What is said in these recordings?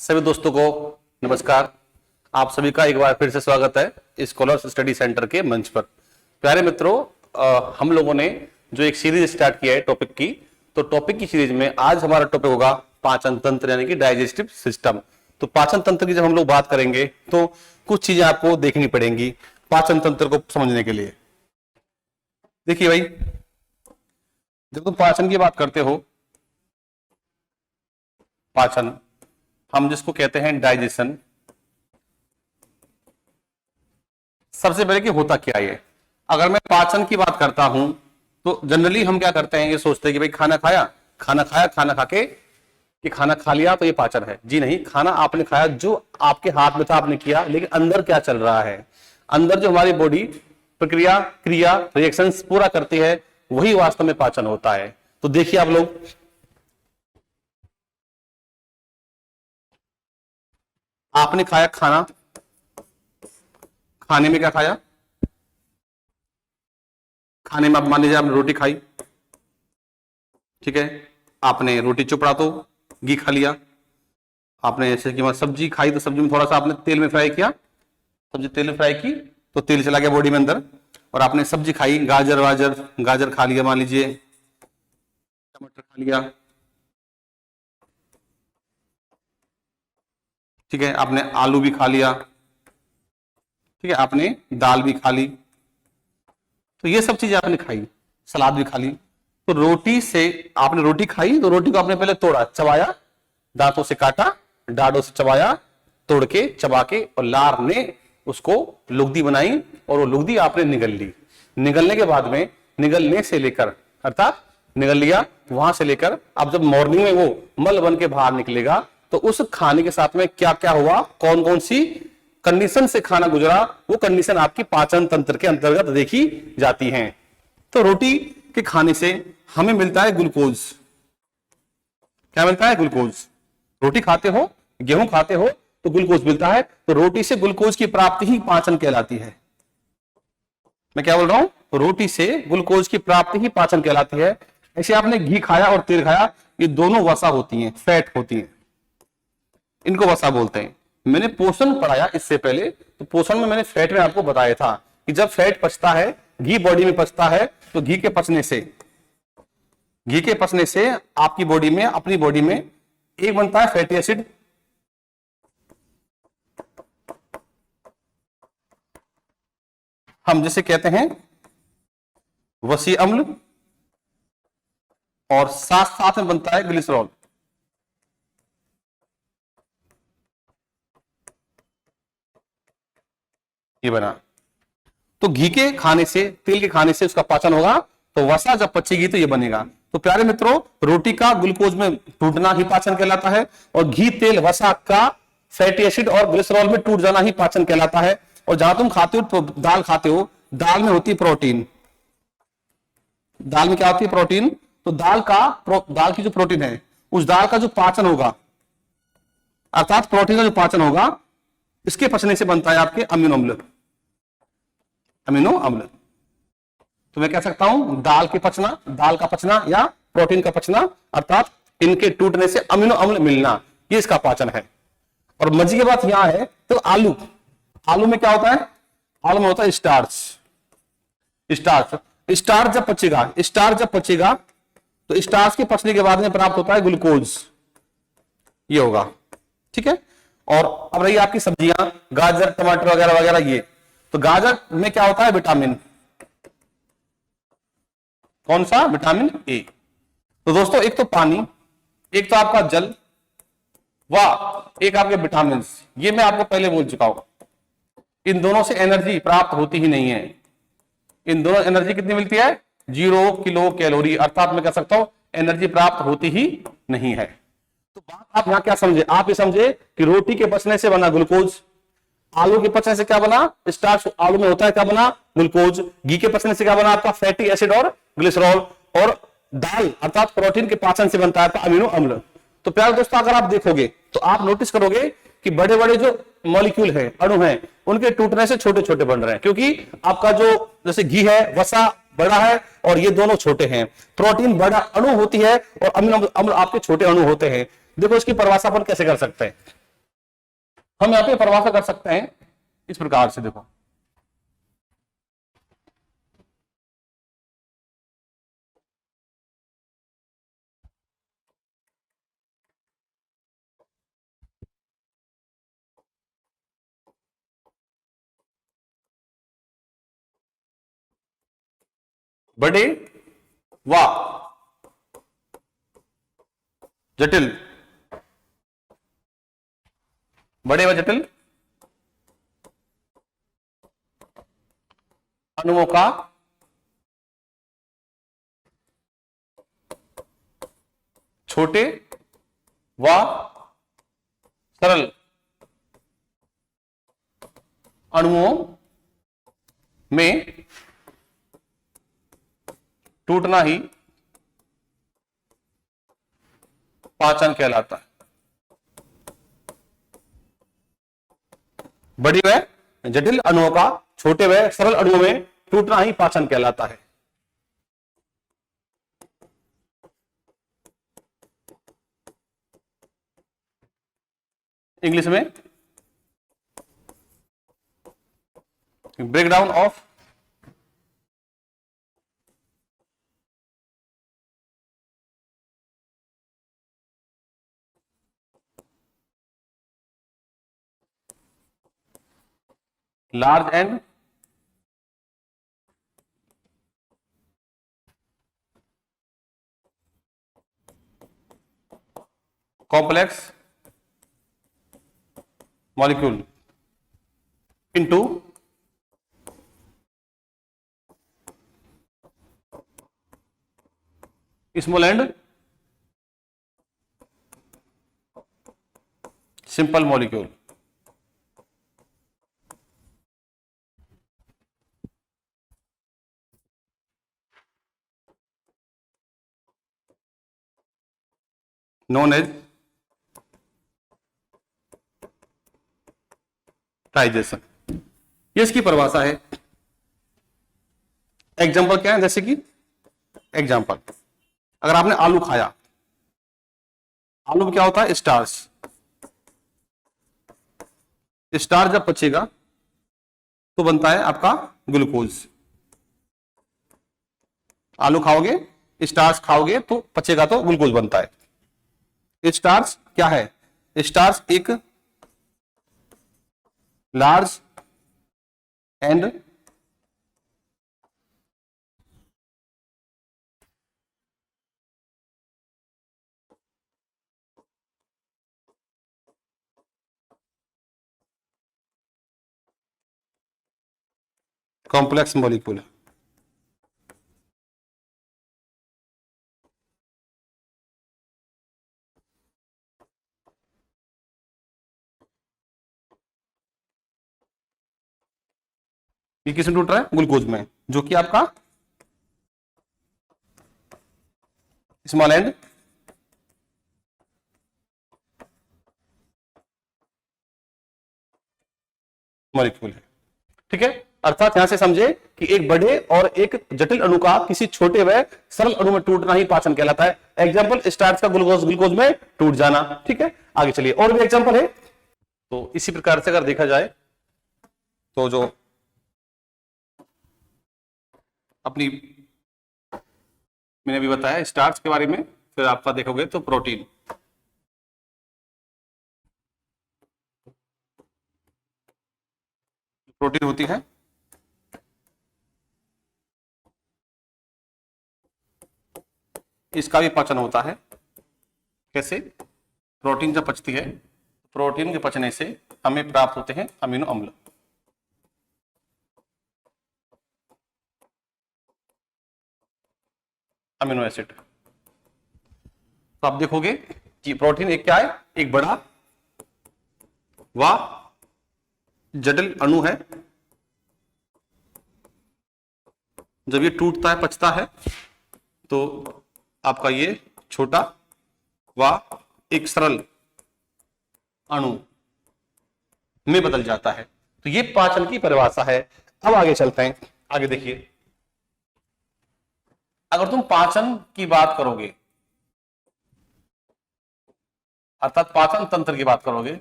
सभी दोस्तों को नमस्कार। आप सभी का एक बार फिर से स्वागत है स्कॉलर्स स्टडी सेंटर के मंच पर। प्यारे मित्रों, हम लोगों ने जो एक सीरीज स्टार्ट किया है टॉपिक की, तो टॉपिक की सीरीज में आज हमारा टॉपिक होगा पाचन तंत्र यानी कि डाइजेस्टिव सिस्टम। तो पाचन तंत्र की जब हम लोग बात करेंगे तो कुछ चीजें आपको देखनी पड़ेंगी पाचन तंत्र को समझने के लिए। देखिए भाई, जब तुम पाचन की बात करते हो, पाचन हम जिसको कहते हैं डाइजेशन, सबसे पहले कि होता क्या है। अगर मैं पाचन की बात करता हूं तो जनरली हम क्या करते हैं, ये सोचते हैं कि भाई खाना खाया, खाना खा के कि खाना खा लिया तो ये पाचन है। जी नहीं, खाना आपने खाया, जो आपके हाथ में था आपने किया, लेकिन अंदर क्या चल रहा है, अंदर जो हमारी बॉडी प्रक्रिया क्रिया रिएक्शंस पूरा करती है, वही वास्तव में पाचन होता है। तो देखिए आप लोग, आपने खाया खाना, खाने में क्या खाया, खाने में आप मान लीजिए आपने रोटी खाई, ठीक है, आपने रोटी चुपड़ा तो घी खा लिया। आपने जैसे कि सब्जी खाई तो सब्जी में थोड़ा सा आपने तेल में फ्राई किया, सब्जी तेल में फ्राई की तो तेल चला गया बॉडी में अंदर। और आपने सब्जी खाई, गाजर खा लिया, मान लीजिए टमाटर खा लिया, ठीक है, आपने आलू भी खा लिया, ठीक है, आपने दाल भी खा ली। तो ये सब चीजें आपने खाई, सलाद भी खा ली। तो रोटी से आपने रोटी खाई तो रोटी को आपने पहले तोड़ा, चबाया, दांतों से काटा, डाढ़ों से चबाया, तोड़ के चबा के, और लार ने उसको लुगदी बनाई और वो लुगदी आपने निगल ली। निगलने के बाद में, निगलने से लेकर अर्थात निगल लिया, वहां से लेकर अब जब मॉर्निंग में वो मल बन के बाहर निकलेगा तो उस खाने के साथ में क्या क्या हुआ, कौन कौन सी कंडीशन से खाना गुजरा, वो कंडीशन आपकी पाचन तंत्र के अंतर्गत देखी जाती हैं। तो रोटी के खाने से हमें मिलता है ग्लूकोज। क्या मिलता है? ग्लूकोज। रोटी खाते हो, गेहूं खाते हो तो ग्लूकोज मिलता है। तो रोटी से ग्लूकोज की प्राप्ति ही पाचन कहलाती है। मैं क्या बोल रहा हूं? रोटी से ग्लूकोज की प्राप्ति ही पाचन कहलाती है। ऐसे आपने घी खाया और तेल खाया, ये दोनों वसा होती हैं, फैट होती हैं, इनको वसा बोलते हैं। मैंने पोषण पढ़ाया इससे पहले, तो पोषण में मैंने फैट में आपको बताया था कि जब फैट पचता है, घी बॉडी में पचता है, तो घी के पचने से आपकी बॉडी में, अपनी बॉडी में एक बनता है फैटी एसिड, हम जिसे कहते हैं वसी अम्ल, और साथ साथ में बनता है ग्लिसरॉल। ये बना। तो घी के खाने से, तेल के खाने से उसका पाचन होगा, तो वसा जब पचेगी तो ये बनेगा। तो प्यारे मित्रों, रोटी का ग्लूकोज में टूटना ही पाचन कहलाता है, और घी तेल वसा का फैटी एसिड और ग्लिसरॉल में टूट जाना ही पाचन कहलाता है। और जहां तुम खाते हो, तो दाल खाते हो, दाल में होती है प्रोटीन। दाल में क्या होती है? प्रोटीन। तो दाल की जो प्रोटीन है, उस दाल का जो पाचन होगा, अर्थात प्रोटीन का जो पाचन होगा, इसके पचने से बनता है आपके अमीनो अम्ल। तो मैं कह सकता हूं दाल का पचना या प्रोटीन का पचना, अर्थात इनके टूटने से अमीनो अम्ल मिलना, ये इसका पाचन है। और मजे की बात यहां है, तो आलू में क्या होता है? आलू में होता है स्टार्च। स्टार्च जब पचेगा तो स्टार्च के पचने के बाद में प्राप्त होता है ग्लूकोज, ये होगा, ठीक है। और अब रही आपकी सब्जियां, गाजर, टमाटर वगैरह वगैरह, ये तो गाजर में क्या होता है? विटामिन। कौन सा? Vitamin A. तो दोस्तों, एक तो पानी, एक तो आपका जल, वाह, एक आपके विटामिन, ये मैं आपको पहले बोल चुका हूं। इन दोनों से एनर्जी प्राप्त होती ही नहीं है। इन दोनों एनर्जी कितनी मिलती है? 0 किलो कैलोरी, अर्थात मैं कह सकता हूं एनर्जी प्राप्त होती ही नहीं है। तो बात आप यहां क्या समझे? आप ये समझे कि रोटी के पचने से बना ग्लूकोज, आलू के पचने से क्या बना? स्टार्च आलू में होता है, क्या बना? ग्लूकोज। घी के पचने से क्या बना? आपका फैटी एसिड और ग्लिसरॉल। और दाल अर्थात प्रोटीन के पाचन से बनता है आपका अमीनो अम्ल। तो प्यारे दोस्तों, अगर आप देखोगे तो आप नोटिस करोगे कि बड़े बड़े जो मॉलिक्यूल है, अणु हैं, उनके टूटने से छोटे छोटे बन रहे हैं, क्योंकि आपका जो जैसे घी है, वसा बड़ा है और ये दोनों छोटे हैं। प्रोटीन बड़ा अणु होती है और अमीनो अम्ल आपके छोटे अणु होते हैं। देखो इसकी परिभाषा अपन कैसे कर सकते हैं। हम यहाँ पे परिभाषा कर सकते हैं इस प्रकार से, देखो बड़े व जटिल, बड़े व जटिल अणुओं का छोटे व सरल अणुओं में टूटना ही पाचन कहलाता है। बड़ी व जटिल अणुओं का छोटे व सरल अणुओं में टूटना ही पाचन कहलाता है। इंग्लिश में breakdown of large and complex molecule into small and simple molecule। known as ट्राइजेशन, ये इसकी परिभाषा है। एग्जाम्पल क्या है, जैसे कि एग्जाम्पल अगर आपने आलू खाया, आलू में क्या होता है, स्टार्च। स्टार्च जब पचेगा तो बनता है आपका ग्लूकोज। आलू खाओगे, स्टार्च खाओगे तो पचेगा तो ग्लूकोज बनता है। स्टार्च क्या है, स्टार्च एक लार्ज एंड कॉम्प्लेक्स मॉलिक्यूल है। ये किसमें टूट रहा है, ग्लूकोज में, जो कि आपका स्मॉल एंड मॉलिक्यूल है। ठीक है, अर्थात यहां से समझे कि एक बड़े और एक जटिल अणु का किसी छोटे व सरल अणु में टूटना ही पाचन कहलाता है। एग्जाम्पल स्टार्च का ग्लूकोज ग्लूकोज में टूट जाना। ठीक है, आगे चलिए, और भी एग्जाम्पल है। तो इसी प्रकार से अगर देखा जाए तो जो अपनी मैंने अभी बताया स्टार्च के बारे में, फिर आपका देखोगे तो प्रोटीन, प्रोटीन होती है इसका भी पाचन होता है। कैसे, प्रोटीन जब पचती है, प्रोटीन के पचने से हमें प्राप्त होते हैं अमीनो अम्ल। Amino acid. तो आप देखोगे कि प्रोटीन एक क्या है, एक बड़ा व जटिल अणु है। जब ये टूटता है, पचता है, तो आपका ये छोटा व एक सरल अणु में बदल जाता है। तो ये पाचन की परिभाषा है। अब आगे चलते हैं, आगे देखिए, अगर तुम पाचन की बात करोगे, अर्थात पाचन तंत्र की बात करोगे,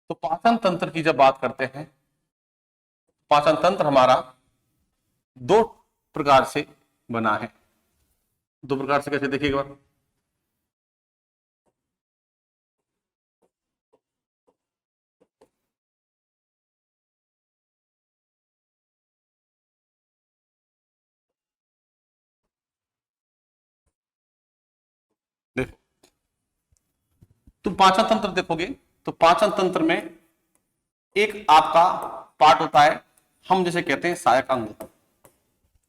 तो पाचन तंत्र की जब बात करते हैं, पाचन तंत्र हमारा दो प्रकार से बना है। दो प्रकार से कैसे, देखिए एक बार। देखो, तुम पाचन तंत्र देखोगे तो पाचन तंत्र में एक आपका पार्ट होता है, हम जैसे कहते हैं सहायक अंग,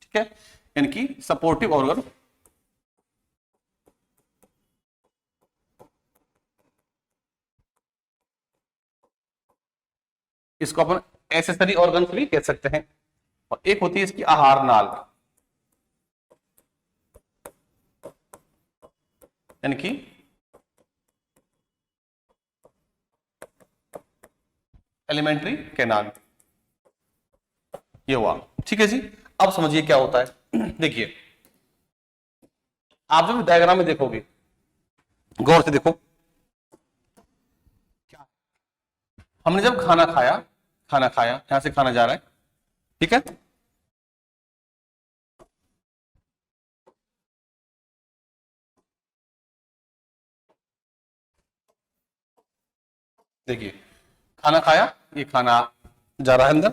ठीक है, यानी कि सपोर्टिव ऑर्गन। इसको अपन एसेसरी ऑर्गन भी कह सकते हैं। और एक होती है इसकी आहार नाल, यानी कि एलिमेंट्री कैनाल, ये हुआ। ठीक है जी, अब समझिए क्या होता है। देखिए, आप जब डायग्राम में देखोगे, गौर से देखो, क्या हमने जब खाना खाया, यहां से खाना जा रहा है, ठीक है, देखिए खाना खाया, ये खाना जा रहा है अंदर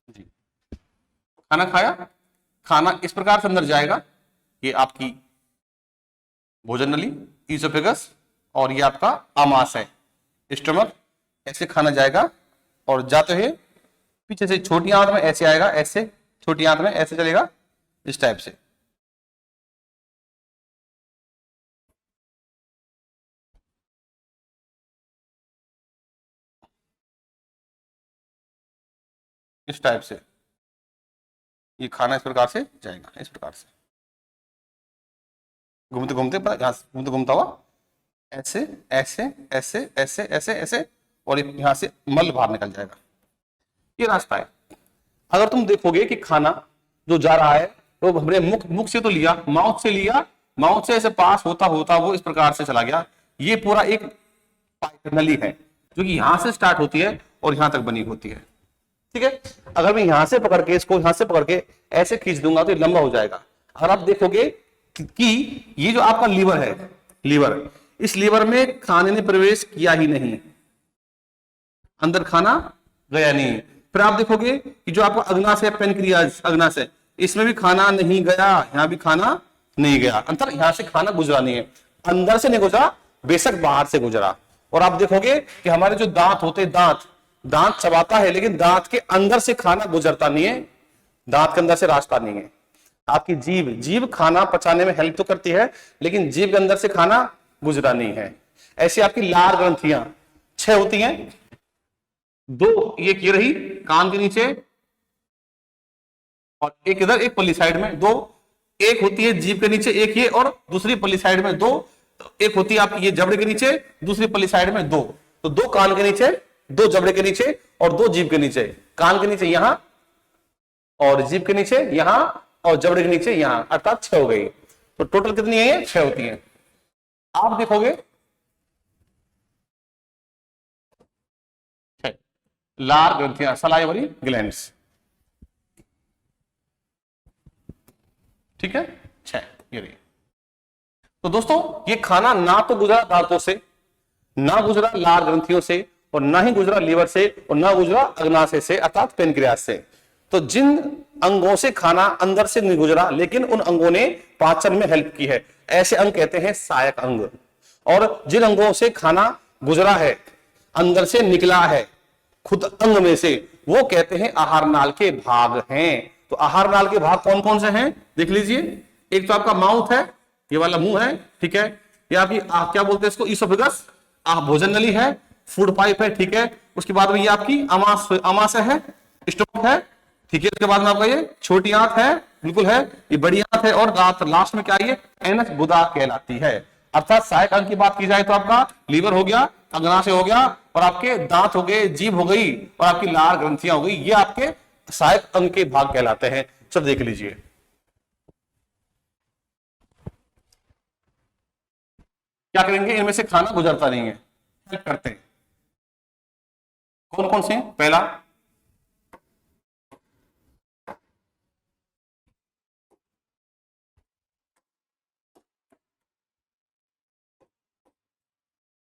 जी। खाना खाया, खाना इस प्रकार से अंदर जाएगा, ये आपकी भोजन नली, ईसोफेगस, और ये आपका आमाशय, स्टमक, ऐसे खाना जाएगा और जाते हुए पीछे से छोटी आंत में ऐसे आएगा, ऐसे छोटी आंत में ऐसे चलेगा, इस टाइप से। इस टाइप से ये खाना इस प्रकार से जाएगा, इस प्रकार से घूमते घूमते, यहां से घूमते घूमता हुआ ऐसे ऐसे ऐसे ऐसे ऐसे ऐसे, और यहां से मल बाहर निकल जाएगा। ये रास्ता है। अगर तुम देखोगे कि खाना जो जा रहा है वो हमने मुख से तो लिया, माउथ से लिया, माउथ से ऐसे पास होता होता वो इस प्रकार से चला गया। ये पूरा एक पाइप नली है जो कि यहां से स्टार्ट होती है और यहां तक बनी होती है, ठीक है। अगर मैं यहां से पकड़ के इसको, यहां से पकड़ के ऐसे खींच दूंगा तो ये लंबा हो जाएगा। अगर आप देखोगे कि ये जो आपका लीवर है, लीवर, इस लीवर में खाने ने प्रवेश किया ही नहीं, अंदर खाना गया नहीं। फिर आप देखोगे कि जो आपका अग्नाशय, पेनक्रियाज, अग्नाशय, इसमें भी खाना नहीं गया, यहां भी खाना नहीं गया, अंतर यहां से खाना गुजरा नहीं है, अंदर से नहीं गुजरा, बेशक बाहर से गुजरा। और आप देखोगे कि हमारे जो दांत होते, दांत चबाता है, लेकिन दांत के अंदर से खाना गुजरता नहीं है, दांत के अंदर से रास्ता नहीं है। आपकी जीभ खाना पचाने में हेल्प तो करती है, लेकिन जीभ के अंदर से खाना गुजरा नहीं है। ऐसी आपकी लार ग्रंथियां 6 होती हैं, 2 ये रही कान के नीचे, और एक इधर, एक पल्ली साइड में 2, एक होती है जीभ के नीचे, एक ये, और दूसरी पल्ली साइड में 2, एक होती है आपकी ये जबड़े के नीचे, दूसरी पल्ली साइड में 2। तो 2 कान के नीचे, 2 जबड़े के नीचे, और 2 जीभ के नीचे। कान के नीचे यहां, और जीभ के नीचे यहां, और जबड़े के नीचे यहां, अर्थात 6 हो गई। तो टोटल कितनी है ये? 6 होती है। आप देखोगे लार ग्रंथियां, सलाइवरी ग्लैंड्स, ठीक है, 6 ये रही। तो दोस्तों, ये खाना ना तो गुजरा दांतों से, ना गुजरा लार ग्रंथियों से, और ना ही गुजरा लीवर से, और ना गुजरा अग्नाशय से, अर्थात पेनक्रियास से। तो जिन अंगों से खाना अंदर से नहीं गुजरा, लेकिन उन अंगों ने पाचन में हेल्प की है, ऐसे अंग कहते हैं सहायक अंग। और जिन अंगों से खाना गुजरा है, अंदर से निकला है खुद अंग में से, वो कहते हैं आहार नाल के भाग हैं। तो आहार नाल के भाग कौन कौन से हैं देख लीजिए। एक तो आपका माउथ है, ये वाला मुंह है, ठीक है, ये आपकी क्या बोलते हैं इसको, ईसोफेगस, भोजन नली है, फूड पाइप है, ठीक है। उसके बाद में ये आपकी आमाशय है, स्टमक है, ठीक है। उसके बाद में आपका ये छोटी आंत है, बिल्कुल है, ये बड़ी आंत है, और लास्ट में क्या है, ये एनस गुदा कहलाती है। अर्थात सहायक अंग की बात की जाए तो आपका लीवर हो गया, अग्नाशय हो गया, और आपके दांत हो गए, जीभ हो गई, और आपकी लार ग्रंथियां हो गई, ये आपके सहायक अंग के भाग कहलाते हैं। चलो देख लीजिए। क्या करेंगे, इनमें से खाना गुजरता नहीं है, हेल्प करते हैं। कौन कौन से? पहला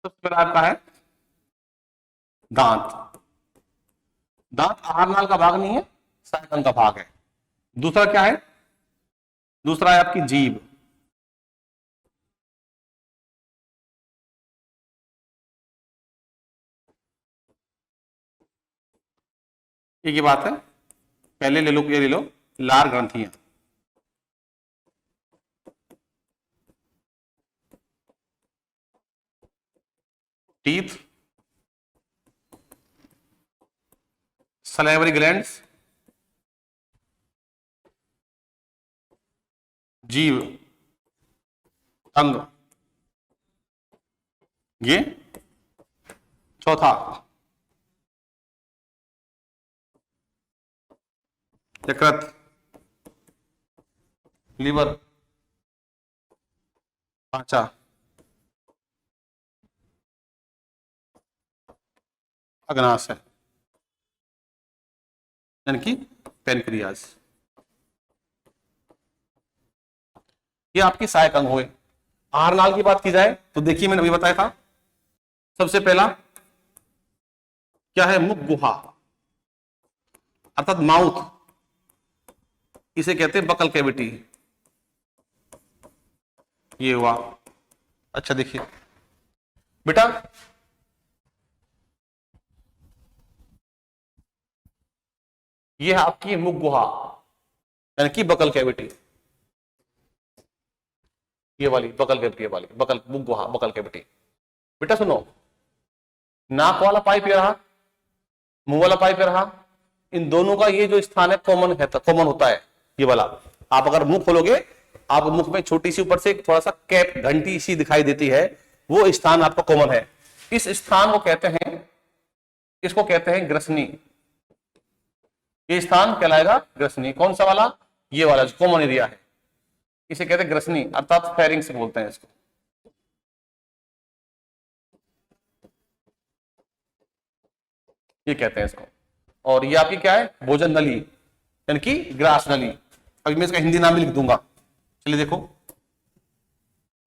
सबसे पहला आपका है दांत। दांत आहार नाल का भाग नहीं है, सहायक अंग का भाग है। दूसरा क्या है? दूसरा है आपकी जीभ। एक ही बात है, पहले ले लो, ये ले लो, लार ग्रंथियां। टीथ, सलाइवरी ग्लैंड्स, जीव, अंग, ये चौथा यकृत, लीवर, पांचा अग्नाशय यानी कि पेनक्रियाज। ये आपके सहायक अंग हुए। आहार नाल की बात की जाए तो देखिए मैंने अभी बताया था, सबसे पहला क्या है? मुख गुहा अर्थात माउथ, इसे कहते हैं बकल कैविटी। ये हुआ। अच्छा देखिए बेटा, ये है आपकी मुख गुहा यानी कि बकल कैविटी। ये वाली बकल कैविटी, ये वाली बकल, मुख गुहा बकल कैविटी। बेटा सुनो, नाक वाला पाइप ये रहा, मुंह वाला पाइप ये रहा, इन दोनों का ये जो स्थान है कॉमन है, कॉमन होता है ये वाला। आप अगर मुंह खोलोगे, आप मुख में छोटी सी ऊपर से थोड़ा सा कैप, घंटी सी दिखाई देती है, वो स्थान आपका कॉमन है। इस स्थान को कहते हैं, इसको कहते हैं ग्रसनी। ये स्थान कहलाएगा ग्रसनी। कौन सा वाला? ये वाला जो कॉमन एरिया है, इसे कहते हैं ग्रसनी अर्थात फेरिंग्स बोलते हैं इसको। ये कहते हैं इसको। और ये आपकी क्या है? भोजन नली यानी कि ग्रास नली। अभी मैं इसका हिंदी नाम भी लिख दूंगा। चलिए देखो,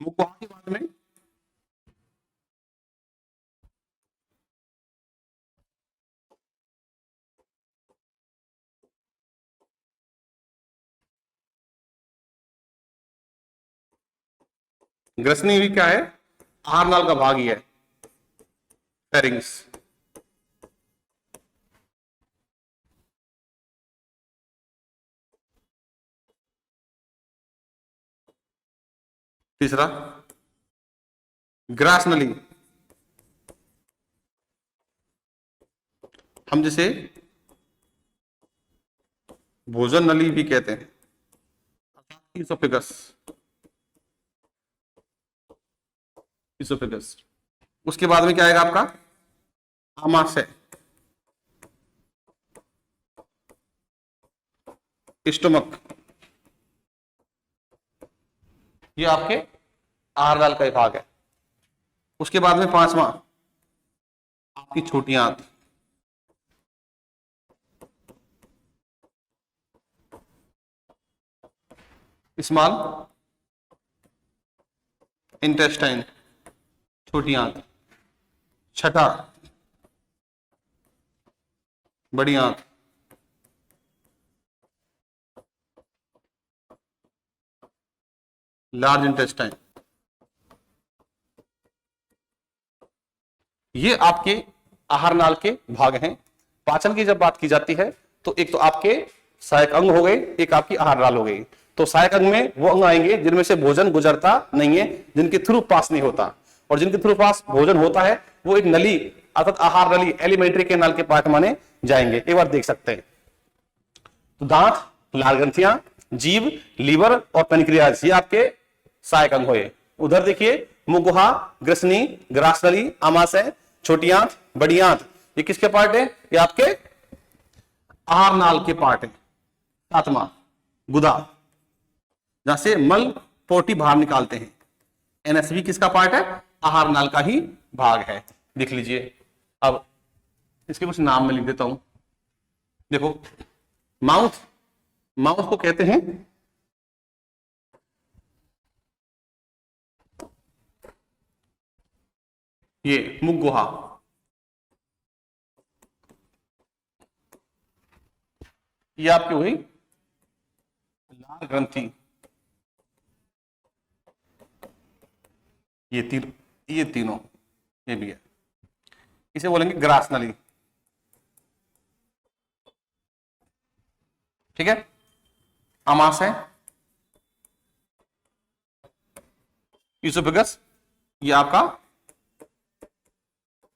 मुख गुहा के बाद में ग्रसनी भी क्या है? आहार नाल का भाग ही है, फेरिंग्स। तीसरा ग्रास नली, हम जिसे भोजन नली भी कहते हैं, इसोफेगस। इसोफेगस। उसके बाद में क्या आएगा आपका? आमाशय, स्टमक। ये आपके आहार नाल का भाग है। उसके बाद में पांचवा आपकी छोटी आंत। स्मॉल इंटेस्टाइन, छोटी आंत। छठा बड़ी आंत। Large intestine. ये आपके आहार नाल के भाग हैं। पाचन की जब बात की जाती है तो एक तो आपके सहायक अंग हो गए, एक आपकी आहार नाल हो गई। तो सहायक अंग में वो अंग आएंगे जिनमें से भोजन गुजरता नहीं है, जिनके थ्रू पास नहीं होता, और जिनके थ्रू पास भोजन होता है वो एक नली अर्थात आहार नली, एलिमेंट्री कैनाल के पार्ट माने जाएंगे। एक बार देख सकते हैं तो दांत, लार ग्रंथियां, जीभ, लीवर और पेनक्रियाज, ये आपके सहायक अंग हुए। उधर देखिए मुख गुहा, ग्रसनी, ग्रास नली, आमाशय, छोटी आंत, बड़ी आंत, ये किसके पार्ट है? ये आपके आहार नाल के पार्ट है। सातवां गुदा, जहां से मल पोटी बाहर निकालते हैं। एनएस भी किसका पार्ट है? आहार नाल का ही भाग है। देख लीजिए, अब इसके कुछ नाम में लिख देता हूं। देखो, माउथ, माउथ को कहते हैं ये मुख गुहा, ये आपकी हुई लाल ग्रंथि, ये तीनों, ये भी है, इसे बोलेंगे ग्रास नली। ठीक है, अमाशय, ईसोफेगस, ये आपका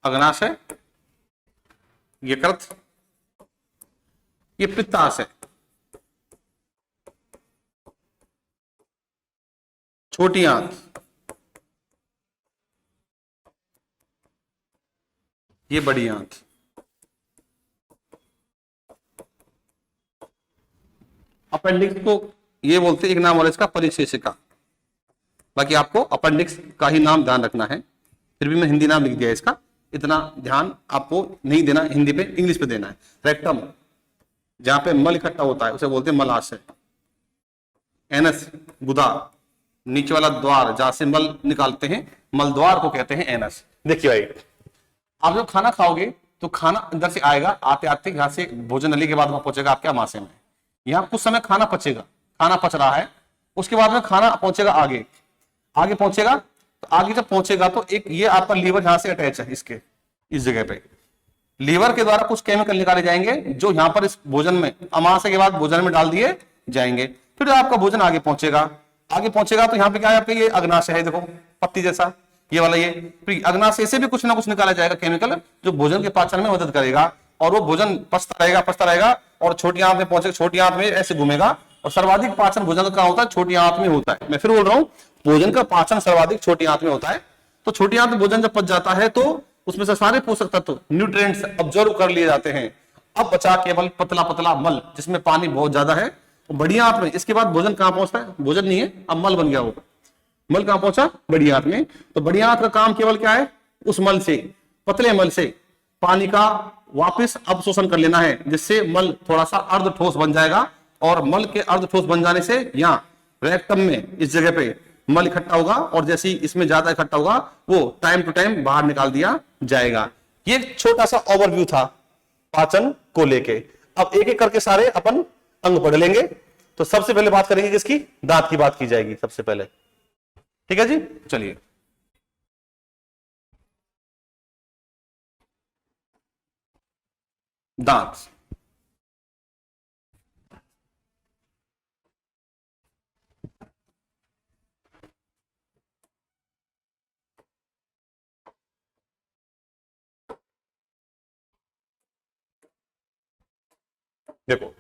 अग्नाशय, यकृत, ये पित्ताशय, छोटी आंत, ये बड़ी आंत। अपेंडिक्स को ये बोलते हैं, एक नाम और इसका परिशेषिका। बाकी आपको अपेंडिक्स का ही नाम ध्यान रखना है, फिर भी मैं हिंदी नाम लिख दिया इसका, इतना ध्यान आपको नहीं देना, हिंदी पे इंग्लिश पे देना है। रेक्टम, जहां पे मल इकट्ठा होता है उसे बोलते हैं मलाशय। एनस, गुदा, नीचे वाला द्वार जहां से मल निकालते हैं, मल द्वार को कहते हैं एनस। देखिए भाई, आप जब खाना खाओगे तो खाना अंदर से आएगा, आते आते यहां से भोजन नली के बाद वहां पहुंचेगा आपके अमाशय में। यहाँ कुछ समय खाना पचेगा, खाना पच रहा है, उसके बाद में खाना पहुंचेगा आगे, आगे पहुंचेगा, तो आगे जब पहुंचेगा तो एक ये आपका लीवर यहां से अटैच है, इसके इस जगह पे लीवर के द्वारा कुछ केमिकल निकाले जाएंगे जो यहाँ पर इस भोजन में, अमाशय के बाद भोजन में डाल दिए जाएंगे। फिर आपका भोजन आगे पहुंचेगा, आगे पहुंचेगा तो यहाँ पे क्या है आपके, ये अग्नाशय है, देखो पत्ती जैसा ये वाला, ये फिर अग्नाशय से भी कुछ ना कुछ निकाला जाएगा केमिकल, जो भोजन के पाचन में मदद करेगा, और वो भोजन पचता रहेगा और छोटी आंत में पहुंचेगा, छोटी आंत में ऐसे घूमेगा, और सर्वाधिक पाचन भोजन का होता है छोटी आंत में होता है। मैं फिर बोल रहा हूँ, भोजन का पाचन सर्वाधिक छोटी आंत में होता है। तो छोटी आंत में भोजन जब पच जाता है तो उसमें से सारे पोषक तत्व, न्यूट्रिएंट्स ऑब्जर्व कर लिए जाते हैं। अब बचा केवल पतला पतला मल, जिसमें पानी बहुत ज्यादा है, बड़ी आंत में। इसके बाद भोजन कहां पहुंचता है? भोजन नहीं है, अब मल बन गया वो। मल कहां पहुंचा? बड़ी आंत में। तो बड़ी आंत का काम केवल क्या है? उस मल से, पतले मल से पानी का वापस अवशोषण कर लेना है, जिससे मल थोड़ा सा अर्ध ठोस बन जाएगा, और मल के अर्ध ठोस बन जाने से यहाँ रेक्टम में इस जगह पे मल इकट्ठा होगा, और जैसे ही इसमें ज्यादा इकट्ठा होगा वो टाइम टू टाइम बाहर निकाल दिया जाएगा। ये छोटा सा ओवरव्यू था पाचन को लेके। अब एक एक करके सारे अपन अंग पढ़ लेंगे। तो सबसे पहले बात करेंगे किसकी? दांत की बात की जाएगी सबसे पहले। ठीक है जी, चलिए। दांत, देखो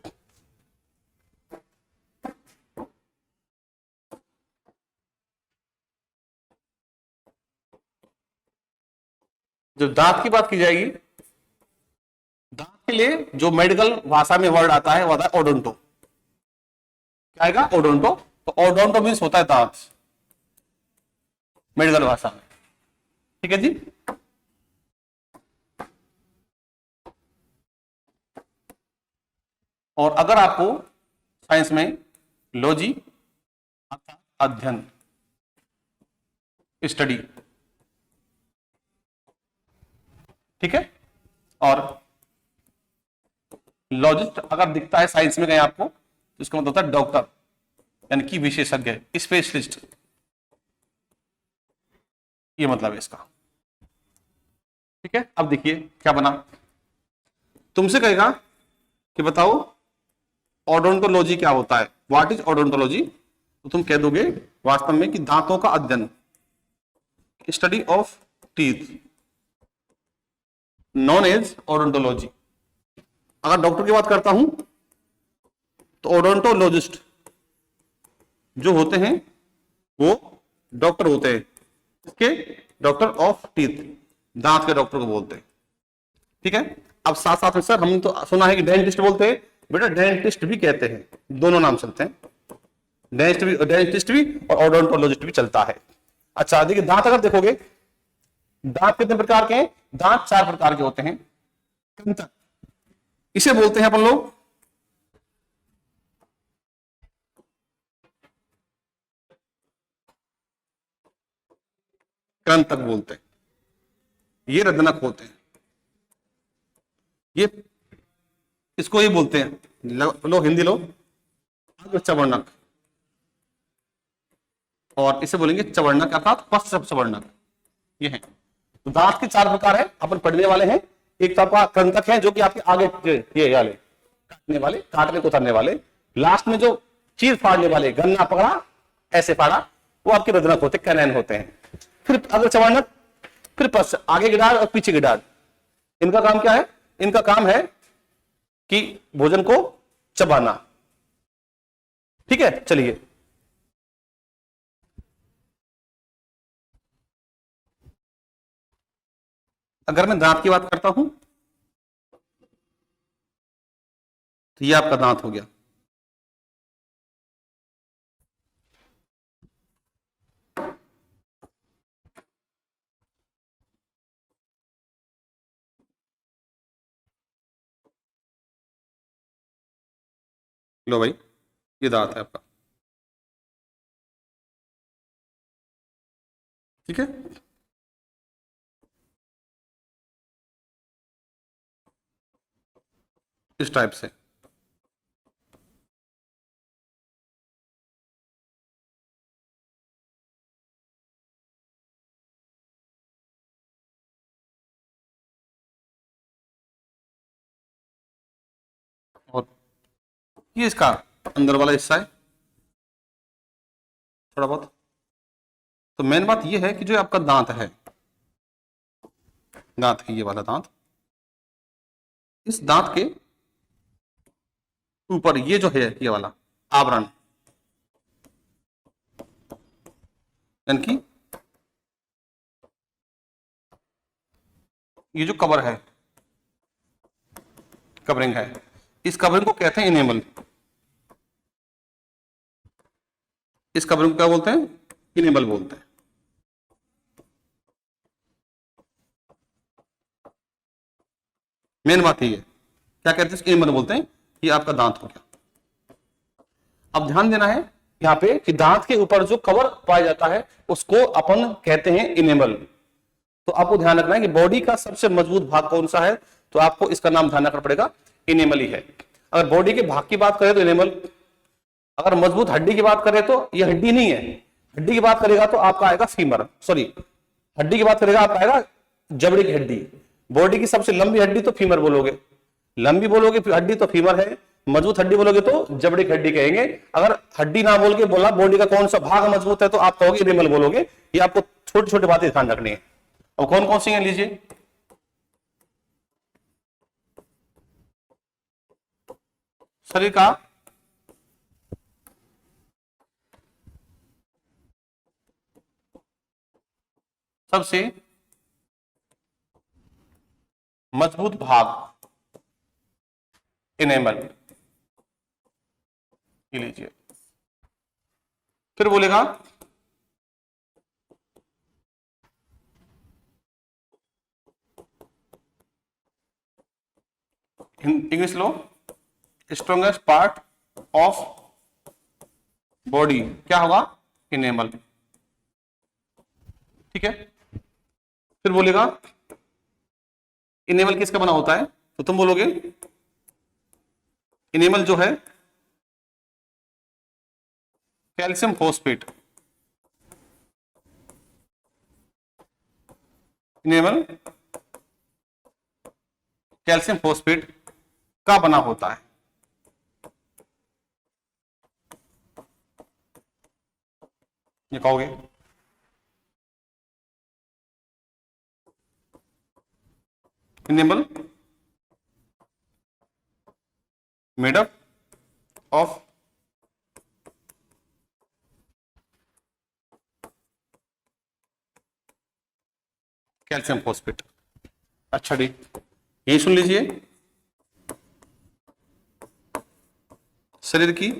जब दांत की बात की जाएगी, दांत के लिए जो मेडिकल भाषा में वर्ड आता है वो आता है ओडोंटो। क्या आएगा? ओडोंटो। तो ओडोंटो मीन्स होता है दांत मेडिकल भाषा में। ठीक है जी। और अगर आपको साइंस में लॉजी अर्थात अध्ययन, स्टडी, ठीक है, और लॉजिस्ट अगर दिखता है साइंस में कहीं आपको, तो इसका मतलब होता है डॉक्टर, यानी कि विशेषज्ञ, स्पेशलिस्ट, ये मतलब है इसका। ठीक है, अब देखिए क्या बना। तुमसे कहेगा कि बताओ ओडोंटोलॉजी क्या होता है, व्हाट इज ओडोंटोलॉजी, तो तुम कह दोगे वास्तव में कि दांतों का अध्ययन, study of teeth, known as odontology. अगर डॉक्टर की बात करता हूं तो ओडोंटोलॉजिस्ट जो होते हैं वो डॉक्टर होते हैं, इसके डॉक्टर ऑफ टीथ, दांत के डॉक्टर को बोलते हैं। ठीक है, अब साथ साथ में सर हमने तो सुना है कि डेंटिस्ट बोलते हैं, बेटा डेंटिस्ट भी कहते हैं, दोनों नाम चलते हैं, डेंटिस्ट भी और ओडोंटोलॉजिस्ट भी चलता है। अच्छा देखिए, दांत अगर देखोगे, दांत कितने प्रकार के हैं? दांत 4 प्रकार के होते हैं। कृंतक, इसे बोलते हैं अपन लोग कृंतक बोलते हैं। ये रदनक होते हैं। ये इसको ये बोलते हैं, लो हिंदी लो, चवर्णक, और इसे बोलेंगे चवर्णक अर्थात पश्च चवर्णक। ये है। तो दांत के 4 प्रकार है, अपन पढ़ने वाले हैं। एक तो आपका कृंतक है, जो कि आपके आगे ये वाले काटने वाले, काटने को उतरने वाले, लास्ट में जो चीर फाड़ने वाले, गन्ना पकड़ा ऐसे फाड़ा, वो आपके रदनक होते, कैनैन होते हैं। फिर अगर चवर्णक, फिर पश्च, आगे की डाल और पीछे की डाल। इनका काम क्या है? इनका काम है कि भोजन को चबाना। ठीक है, चलिए। अगर मैं दांत की बात करता हूं, तो ये आपका दांत हो गया। लो भाई, ये दांत है आपका। ठीक है, इस टाइप से। और ये इसका अंदर वाला हिस्सा है थोड़ा बहुत। तो मेन बात ये है कि जो आपका दांत है, दांत है ये वाला दांत, इस दांत के ऊपर ये जो है, ये वाला आवरण, यानी कि ये जो कवर है, कवरिंग है, इस कवरिंग को कहते हैं इनेमल। इस कवरिंग को क्या बोलते हैं? इनेमल बोलते हैं। मेन बात ये है, क्या कहते हैं इसको? इनेमल बोलते हैं। ये आपका दांत हो गया। अब ध्यान देना है यहाँ पे कि दांत के ऊपर जो कवर पाया जाता है उसको अपन कहते हैं इनेमल। तो आपको ध्यान रखना है कि बॉडी का सबसे मजबूत भाग कौन सा है, तो आपको इसका नाम ध्यान रखना पड़ेगा, इनेमल ही है। अगर बॉडी के भाग की बात करें तो इनेमल, अगर मजबूत हड्डी की बात करें तो ये हड्डी नहीं है। हड्डी की बात करेगा तो आपका आएगा फीमर, सॉरी, हड्डी की बात करेगा आपका आएगा जबड़े की हड्डी। बॉडी की सबसे लंबी हड्डी तो फीमर बोलोगे, लंबी बोलोगे हड्डी तो फीमर है, मजबूत हड्डी बोलोगे तो जबड़े की हड्डी कहेंगे। अगर हड्डी ना बोल के बोला बॉडी का कौन सा भाग मजबूत है तो आप कहोगे इनेमल बोलोगे। ये आपको छोटी छोटी बातें ध्यान रखनी है। और कौन कौन सी है लीजिए। शरीर का सबसे मजबूत भाग इनेमल, ये लीजिए। फिर बोलेगा English low, strongest part of body क्या होगा? इनेमल। ठीक है, फिर बोलेगा इनेमल किसका बना होता है, तो तुम बोलोगे इनेमल जो है calcium phosphate. Enamel calcium phosphate का बना होता है। ये कहोगे enamel made up of calcium phosphate. अच्छा ठीक, यही सुन लीजिए। शरीर की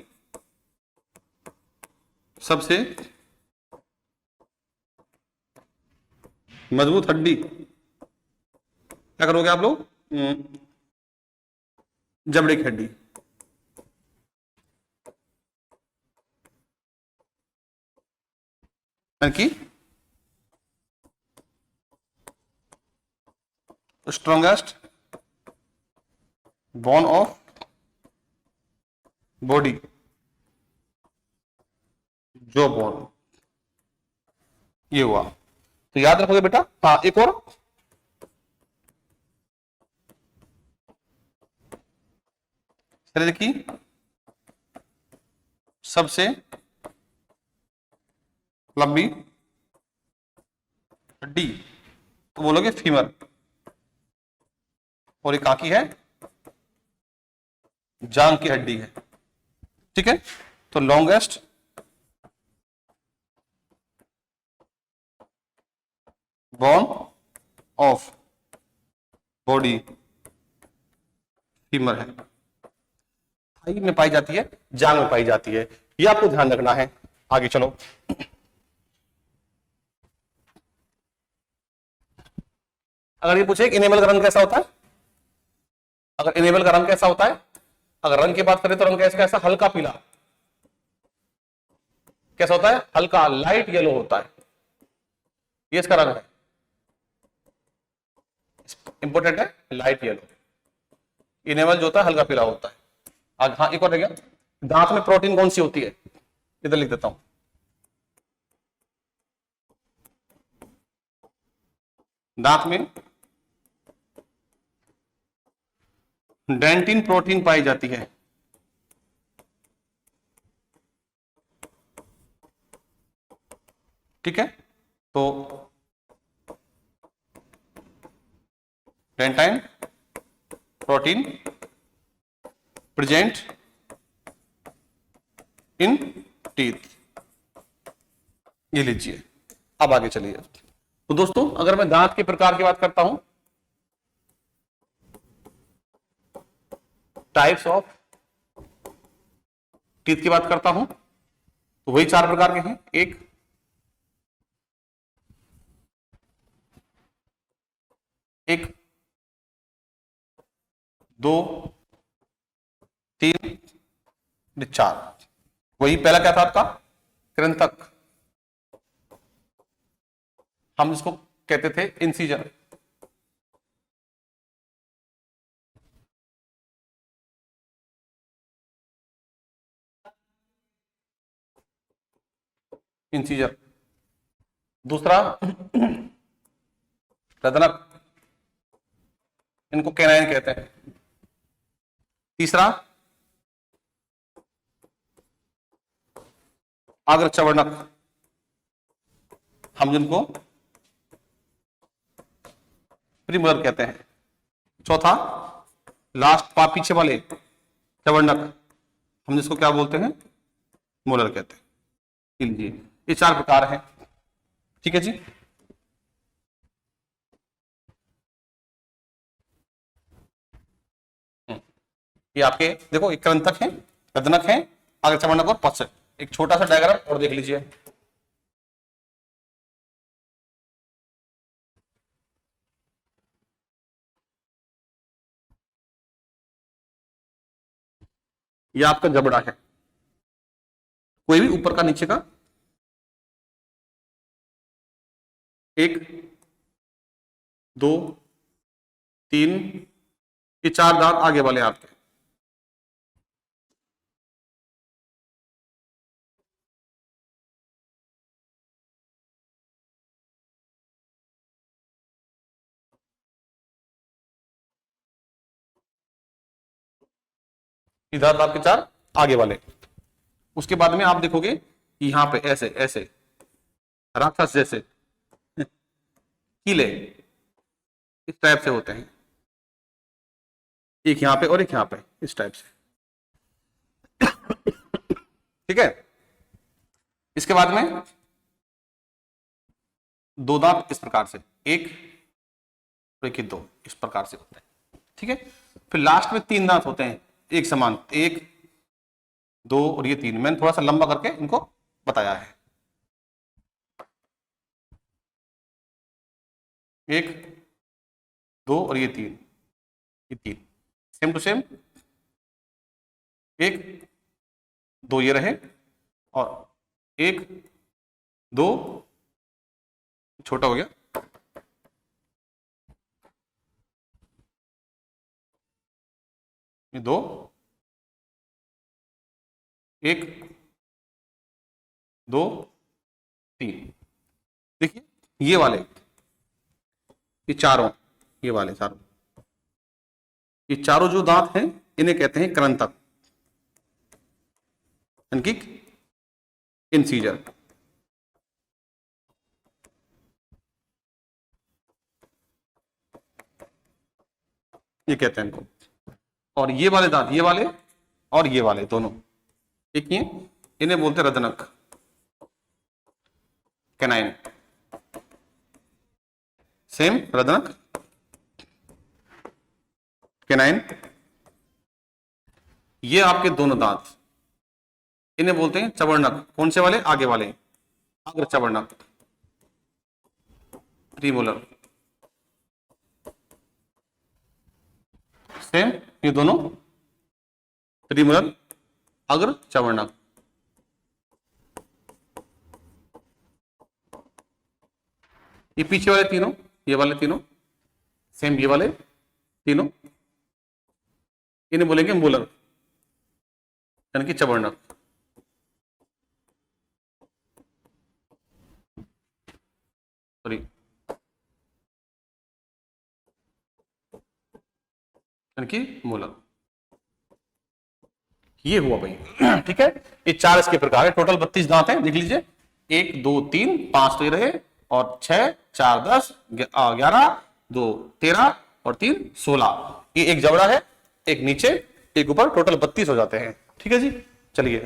सबसे मजबूत हड्डी, क्या करोगे आप लोग? जबड़े की हड्डी। कि स्ट्रॉन्गेस्ट बोन ऑफ बॉडी, जो बोन, ये हुआ। तो याद रखोगे बेटा। हाँ, एक और, शरीर की सबसे लंबी हड्डी, तो बोलोगे फीमर। और ये कहां की है? जांग की हड्डी है। ठीक है, तो longest bone of body femur है। थाई में पाई जाती है, जांग में पाई जाती है, ये आपको ध्यान रखना है। आगे चलो। अगर ये पूछे इनेमल का रंग कैसा होता है, अगर इनेमल का रंग कैसा होता है, अगर रंग की बात करें तो रंग कैसा कैसा? हल्का पीला। कैसा होता है? हल्का लाइट येलो होता है, ये इसका रंग है। इंपोर्टेंट है, लाइट येलो। इनेमल जो होता है हल्का पीला होता है। हाँ, एक और रह गया, दांत में प्रोटीन कौन सी होती है? इधर लिख देता हूं। दांत में डेंटिन प्रोटीन पाई जाती है। ठीक है, तो dentine protein present in teeth, ये लीजिए। अब आगे चलिए। तो दोस्तों, अगर मैं दांत के प्रकार की बात करता हूं, टाइप्स ऑफ टीथ की बात करता हूं, तो वही 4 प्रकार के हैं। एक, 2, 3, 4। वही पहला क्या था आपका? कृंतक, हम इसको कहते थे इंसीजर। इंसीजर। दूसरा रदनक, इनको कैनाइन कहते हैं। तीसरा अग्रचवर्णक, हम जिनको प्रीमोलर कहते हैं। चौथा लास्ट पीछे वाले चवर्णक, हम जिसको क्या बोलते हैं? मोलर कहते हैं। लीजिए, ये 4 प्रकार हैं। ठीक है जी। ये आपके देखो, एक कृंतक है, रदनक है, अग्रचवर्णक और पश्च। एक छोटा सा डायग्राम और देख लीजिए। ये आपका जबड़ा है, कोई भी ऊपर का नीचे का। 1, 2, 3, ये 4 दांत आगे वाले आपके। इधर आपके 4 आगे वाले। उसके बाद में आप देखोगे कि यहां पे ऐसे ऐसे राक्षस जैसे कीले इस टाइप से होते हैं, एक यहां पे और एक यहां पे, इस टाइप से। ठीक है, इसके बाद में 2 दांत इस प्रकार से, एक और एक, 2 इस प्रकार से होते हैं। ठीक है, फिर लास्ट में 3 दांत होते हैं एक समान, 1, 2 और ये 3। मैंने थोड़ा सा लंबा करके इनको बताया है। एक, दो और ये तीन, ये तीन सेम टू सेम, एक, दो ये रहे और एक, दो, छोटा हो गया, ये दो, एक, दो, तीन। देखिए ये वाले, ये चारों, ये वाले चारों, ये चारों जो दांत हैं इन्हें कहते हैं कृंतक, यानी कि इंसीजर। ये कहते हैं इनको। और ये वाले दांत, ये वाले और ये वाले दोनों, एक ये, इन्हें बोलते हैं रदनक, कैनाइन। सेम रदनक, कैनाइन। ये आपके दोनों दांत, इन्हें बोलते हैं चवर्णक। कौन से वाले? आगे वाले, अग्र चवर्णक, प्रीमोलर। सेम ये दोनों प्रीमोलर, अग्र चवर्णक। ये पीछे वाले तीनों, ये वाले तीनों, सेम ये वाले तीनों, इन्हें बोलेंगे मूलर, यानी कि चवर्णक। सॉरी, यानी कि मूलर। ये हुआ भाई। ठीक है, ये चार इसके प्रकार है। टोटल 32 दांत हैं, देख लीजिए। 1 2 3 5 तो ये रहे, और 6 4 10 11 2 13 और 3 16। ये एक जबड़ा है, एक नीचे, एक ऊपर, टोटल 32 हो जाते हैं। ठीक है जी, चलिए।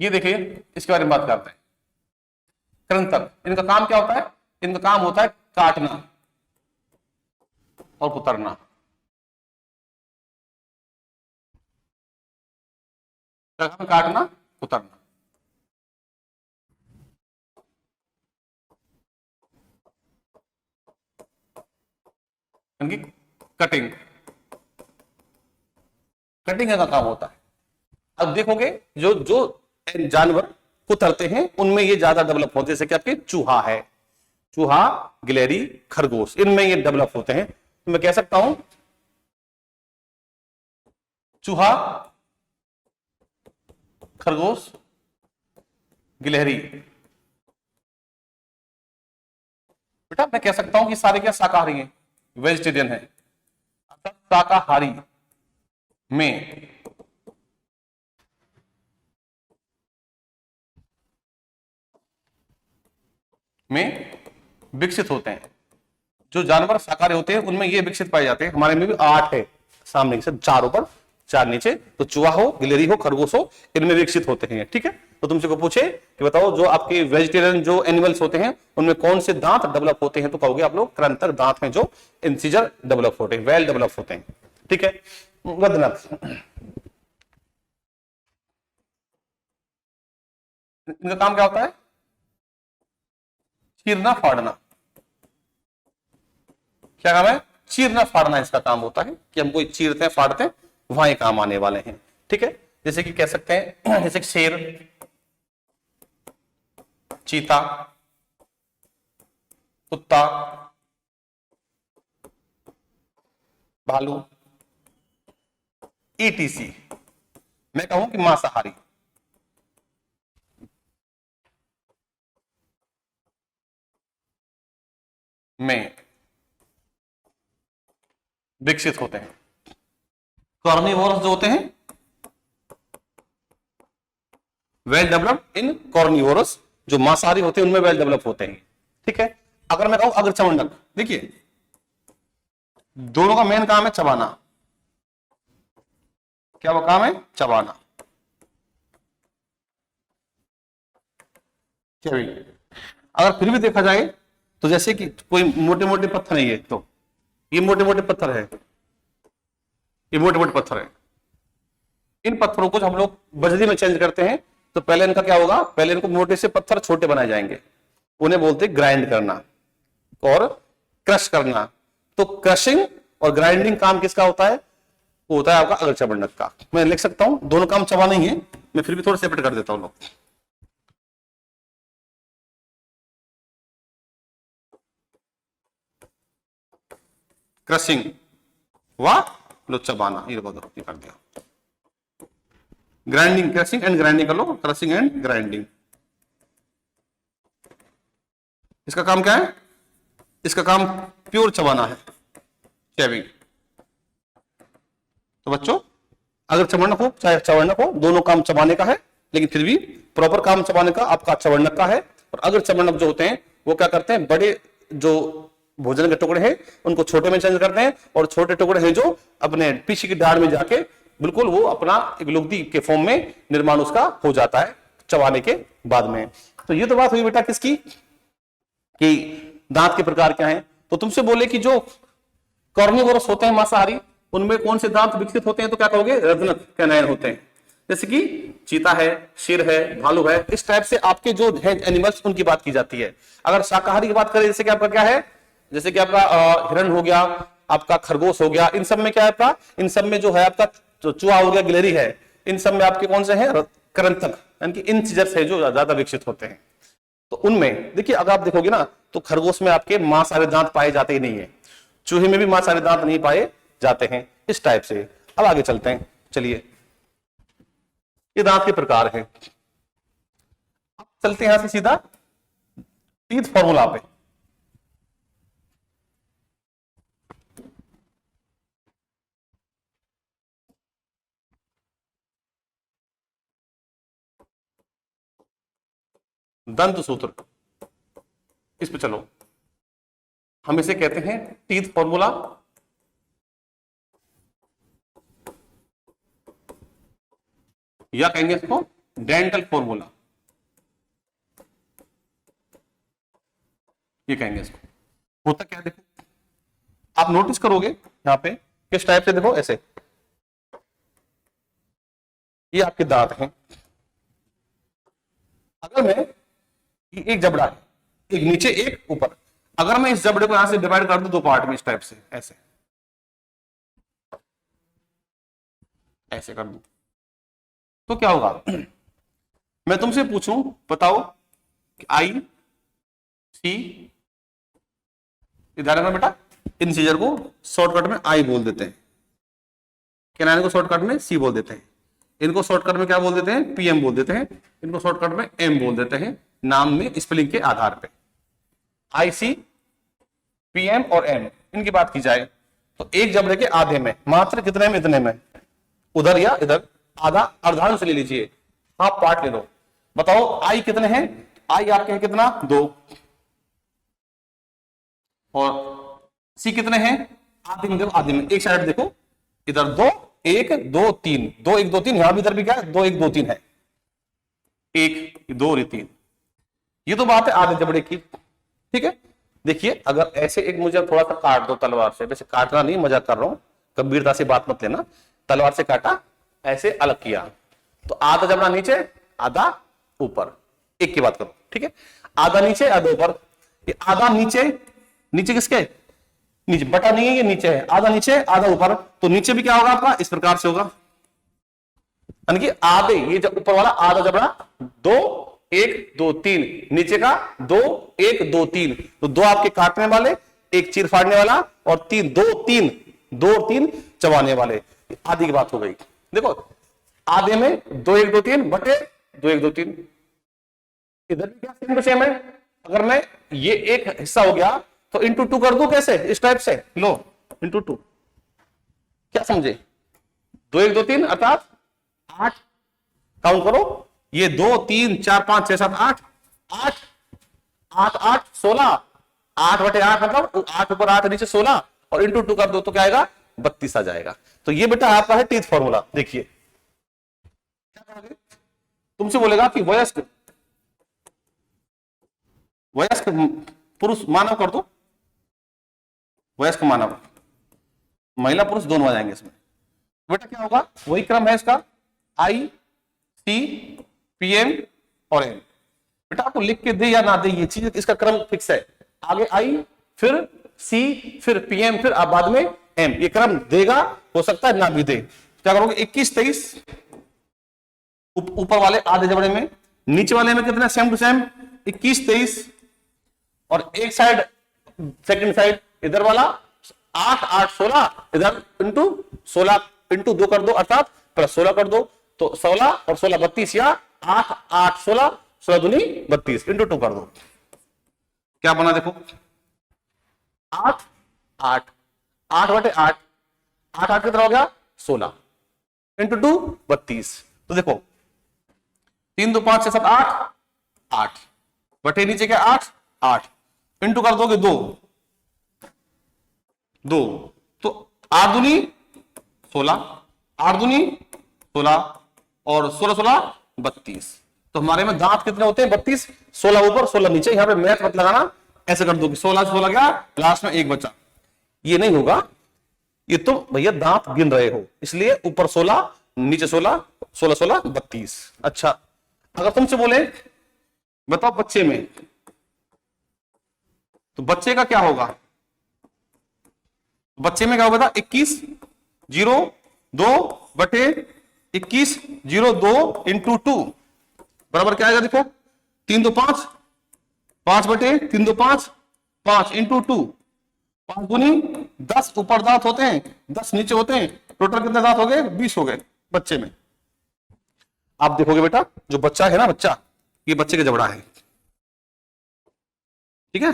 ये देखिए, इसके बारे में बात करते हैं। कृंतक, इनका काम क्या होता है? इनका काम होता है काटना और कुतरना। काटना, कुतरना। इनकी कटिंग, कटिंग का काम होता है। अब देखोगे जो जो जानवर कुतरते हैं उनमें ये ज्यादा डेवलप होते हैं, जैसे कि आपके चूहा है, चूहा, गिलहरी, खरगोश, इनमें ये डेवलप होते हैं। तो मैं कह सकता हूं चूहा, खरगोश, गिलहरी, बेटा मैं कह सकता हूं कि सारे क्या शाकाहारी हैं, वेजिटेरियन है। शाकाहारी में विकसित होते हैं। जो जानवर शाकाहारी होते हैं उनमें ये विकसित पाए जाते हैं। हमारे में भी 8 है, सामने से 4 ऊपर 4 नीचे। तो चूहा हो, गिलहरी हो, खरगोश हो, इनमें विकसित होते हैं। ठीक है, तो तुमसे को पूछे कि बताओ जो आपके वेजिटेरियन जो एनिमल्स होते हैं उनमें कौन से दांत डेवलप होते हैं, तो कहोगे आप लोग कृंतक दांत हैं जो इंसिजर डेवलप होते हैं, वेल डेवलप होते हैं। ठीक है, रदनक, इनका काम क्या होता है? चीरना फाड़ना। क्या काम है? चीरना फाड़ना इसका काम होता है, कि हम कोई चीरते हैं फाड़ते हैं, वहां ये काम आने वाले हैं। ठीक है, जैसे कि कह सकते हैं जैसे शेर, चीता, कुत्ता, भालू, ETC। मैं कहूं कि मांसाहारी, में विकसित होते हैं। कॉर्निवोरस जो होते हैं, वेल डेवलप्ड इन कॉर्निवोरस, जो मांसाहारी होते हैं उनमें वेल डेवलप होते हैं। ठीक है, अगर मैं कहूं अग्रचमंडक, देखिए दोनों का मेन काम है चबाना। क्या वो काम है? चबाना। क्या भाई? अगर फिर भी देखा जाए तो जैसे कि कोई मोटे मोटे पत्थर है, ये तो ये मोटे मोटे पत्थर है, ये मोटे मोटे पत्थर है। इन पत्थरों को हम लोग बजरी में चेंज करते हैं, तो पहले इनका क्या होगा? पहले इनको मोटे से पत्थर छोटे बनाए जाएंगे, उन्हें बोलते ग्राइंड करना और क्रश करना। तो क्रशिंग और ग्राइंडिंग काम किसका होता है? वो होता है आपका अगर चवर्णक का। मैं लिख सकता हूं, दोनों काम चबाना ही है, मैं फिर भी थोड़ा सेपरेट कर देता हूं लोग। क्रशिंग व लो चबाना, ये कर दिया। ग्राइंडिंग, क्रशिंग एंड ग्राइंडिंग कर लो, क्रशिंग एंड ग्राइंडिंग। इसका काम क्या है? इसका काम प्योर चबाना है, चैविंग। तो बच्चों अगर चवर्णक हो चाहे चवर्णक हो, दोनों काम चबाने का है, लेकिन फिर भी प्रॉपर काम चबाने का आपका चवर्णक का है। और अगर चवर्णक जो होते हैं वो क्या करते हैं, बड़े जो भोजन के टुकड़े हैं उनको छोटे में चेंज करते हैं, और छोटे टुकड़े हैं जो अपने पीछे की डाढ़ में जाके बिल्कुल वो अपना एक लुगदी के फॉर्म में निर्माण उसका हो जाता है चबाने के बाद में। तो ये तो बात हुई बेटा किसकी, कि दांत के प्रकार क्या हैं। तो तुमसे बोले कि जो कार्निवोरस होते हैं मांसाहारी, उनमें कौन से दांत विकसित होते हैं, तो क्या कहोगे? रत्नक कैनाइन होते हैं। जैसे कि चीता है, शेर है, भालू है, इस टाइप से आपके जो है एनिमल्स उनकी बात की जाती है। अगर शाकाहारी की बात करें, जैसे कि आपका क्या है, जैसे कि आपका हिरण हो गया, आपका खरगोश हो गया, इन सब में क्या है आपका, इन सब में जो है आपका चूहा हो गया, गिलहरी है, इन सब में आपके कौन से हैं? करंतक, यानी कि इंसिजर्स है जो ज्यादा विकसित होते हैं। तो उनमें देखिए अगर आप देखोगे ना, तो खरगोश में आपके मांसाहारी दांत पाए जाते ही नहीं है, चूहे में भी मांसाहारी दांत नहीं पाए जाते हैं, इस टाइप से। अब आगे चलते हैं, चलिए ये दांत के प्रकार हैं। अब चलते हैं यहां से सीधा टीथ फॉर्मूला पे। दंत सूत्र, इस पे चलो। हम इसे कहते हैं टीथ फॉर्मूला, या कहेंगे इसको डेंटल फॉर्मूला, ये कहेंगे इसको। होता क्या है देखो, आप नोटिस करोगे यहां पे किस टाइप से, देखो ऐसे, ये आपके दांत हैं। अगर मैं, एक जबड़ा है, एक नीचे एक ऊपर, अगर मैं इस जबड़े को यहां से डिवाइड कर दूं दो पार्ट में, इस टाइप से, ऐसे ऐसे कर दूं, तो क्या होगा? मैं तुमसे पूछूं, बताओ कि आई सी, ध्यान रखना बेटा, इंसीजर को शॉर्टकट में आई बोल देते हैं, कैनाइन को शॉर्टकट में सी बोल देते हैं, इनको शॉर्टकट में क्या बोल देते हैं? पीएम बोल देते हैं, इनको शॉर्टकट में एम बोल देते हैं, नाम में स्पेलिंग के आधार पे। आईसी, पीएम और एम, इनकी बात की जाए तो एक जबड़े के आधे में, मात्र कितने में? इतने में, उधर या इधर, आधा अर्धांश ले लीजिए, हाफ पार्ट ले लो। बताओ आई कितने हैं? आई आपके हैं कितना? 2। और सी कितने हैं? आधे में, देखो आधे में, एक साइड देखो, इधर 2 1 2 3, 2 1 2 3, यहां भी इधर भी क्या है? 2 1 2 3 है, 1 2 और 3। ये तो बात है आधे जबड़े की, ठीक है। देखिए अगर ऐसे एक मुझे थोड़ा सा काट दो तलवार से, वैसे काटना नहीं, मजाक कर रहा हूं, गंभीरता से बात मत लेना, तलवार से काटा, ऐसे अलग किया, तो आधा जबड़ा नीचे आधा ऊपर, एक की बात करो, ठीक है। आधा नीचे आधा ऊपर, ये आधा नीचे, नीचे किसके? नीचे, बटा नहीं है, ये नीचे है, आधा नीचे आधा ऊपर, तो नीचे भी क्या होगा आपका? इस प्रकार से होगा, यानी कि आधे, ये जब ऊपर वाला आधा जबड़ा 2 1 2 3, नीचे का 2 1 2 3, तो 2 आपके काटने वाले, 1 चीर फाड़ने वाला, और 3 2 3 2 और 3 चबाने वाले, आधी की बात हो गई। देखो आधे में 2 1 2 3 बटे 2 1 2 3, इधर भी क्या सेम टू सेम है। अगर मैं ये एक हिस्सा हो गया तो इंटू 2 कर दूं, कैसे? इस टाइप से, लो इंटू 2, क्या समझे? 2 1 2 3 अर्थात 8, काउंट करो, ये 2 3 4 5 6 7 8 8 8 8 16, 8 बटे 8 मतलब 8 ऊपर 8 नीचे 16, और इंटू 2 कर दो तो क्या आएगा? 32 आ जाएगा। तो ये बेटा आपका है टीथ फॉर्मूला। देखिए क्या करोगे, तुमसे बोलेगा कि वयस्क, वयस्क पुरुष मानव कर दो, वयस्क मानव, महिला पुरुष दोनों आ जाएंगे इसमें। बेटा क्या होगा? वही क्रम है इसका, आई सी पीएम और एम। बेटा आपको लिख के दे या ना दे, ये चीज इसका क्रम फिक्स है, आगे आई फिर सी फिर पीएम फिर अब बाद में एम, ये क्रम देगा, हो सकता है ना भी दे। क्या करोगे 21 23 ऊपर वाले आधे जबड़े में, नीचे वाले में कितना सेम टू सेम 21 23, और एक साइड सेकंड साइड इधर वाला 8 8 16 इधर इंटू 16 इंटू 2 कर दो अर्थात प्लस 16 कर दो, तो 16 और 16 32 या 8 8 16 16 दूनी 32 इंटू 2 कर दो, क्या बना देखो 8 8 8 बटे 8 8 8 कितना हो गया 16 इंटू 2 32, तो देखो 3 2 5 6 7 8 8 बटे नीचे क्या 8 8 इंटू कर दोगे 2 2, तो 8 दूनी 16 8 दूनी 16 और 16 16 32, तो हमारे में दांत कितने होते हैं 32, 16 ऊपर 16 नीचे, यहां पे मैथ मत लगाना, ऐसे कर दो कि 16 16 गया लास्ट में एक बचा, ये नहीं होगा, ये तो भैया दांत गिन रहे हो, इसलिए ऊपर 16 नीचे 16 16 16 32। अच्छा अगर तुमसे बोले बताओ बच्चे में, तो बच्चे का क्या होगा, बच्चे में क्या होगा 21 0 2 बटे 21 0 2 इंटू 2 बराबर क्या आएगा देखो 3 2 5 5 बटे 3 2 5 5 इंटू 2, 5 दूनी 10 ऊपर दांत होते हैं 10 नीचे होते हैं, टोटल कितने दांत हो गए 20 हो गए बच्चे में। आप देखोगे बेटा जो बच्चा है ना, बच्चा ये बच्चे का जबड़ा है, ठीक है,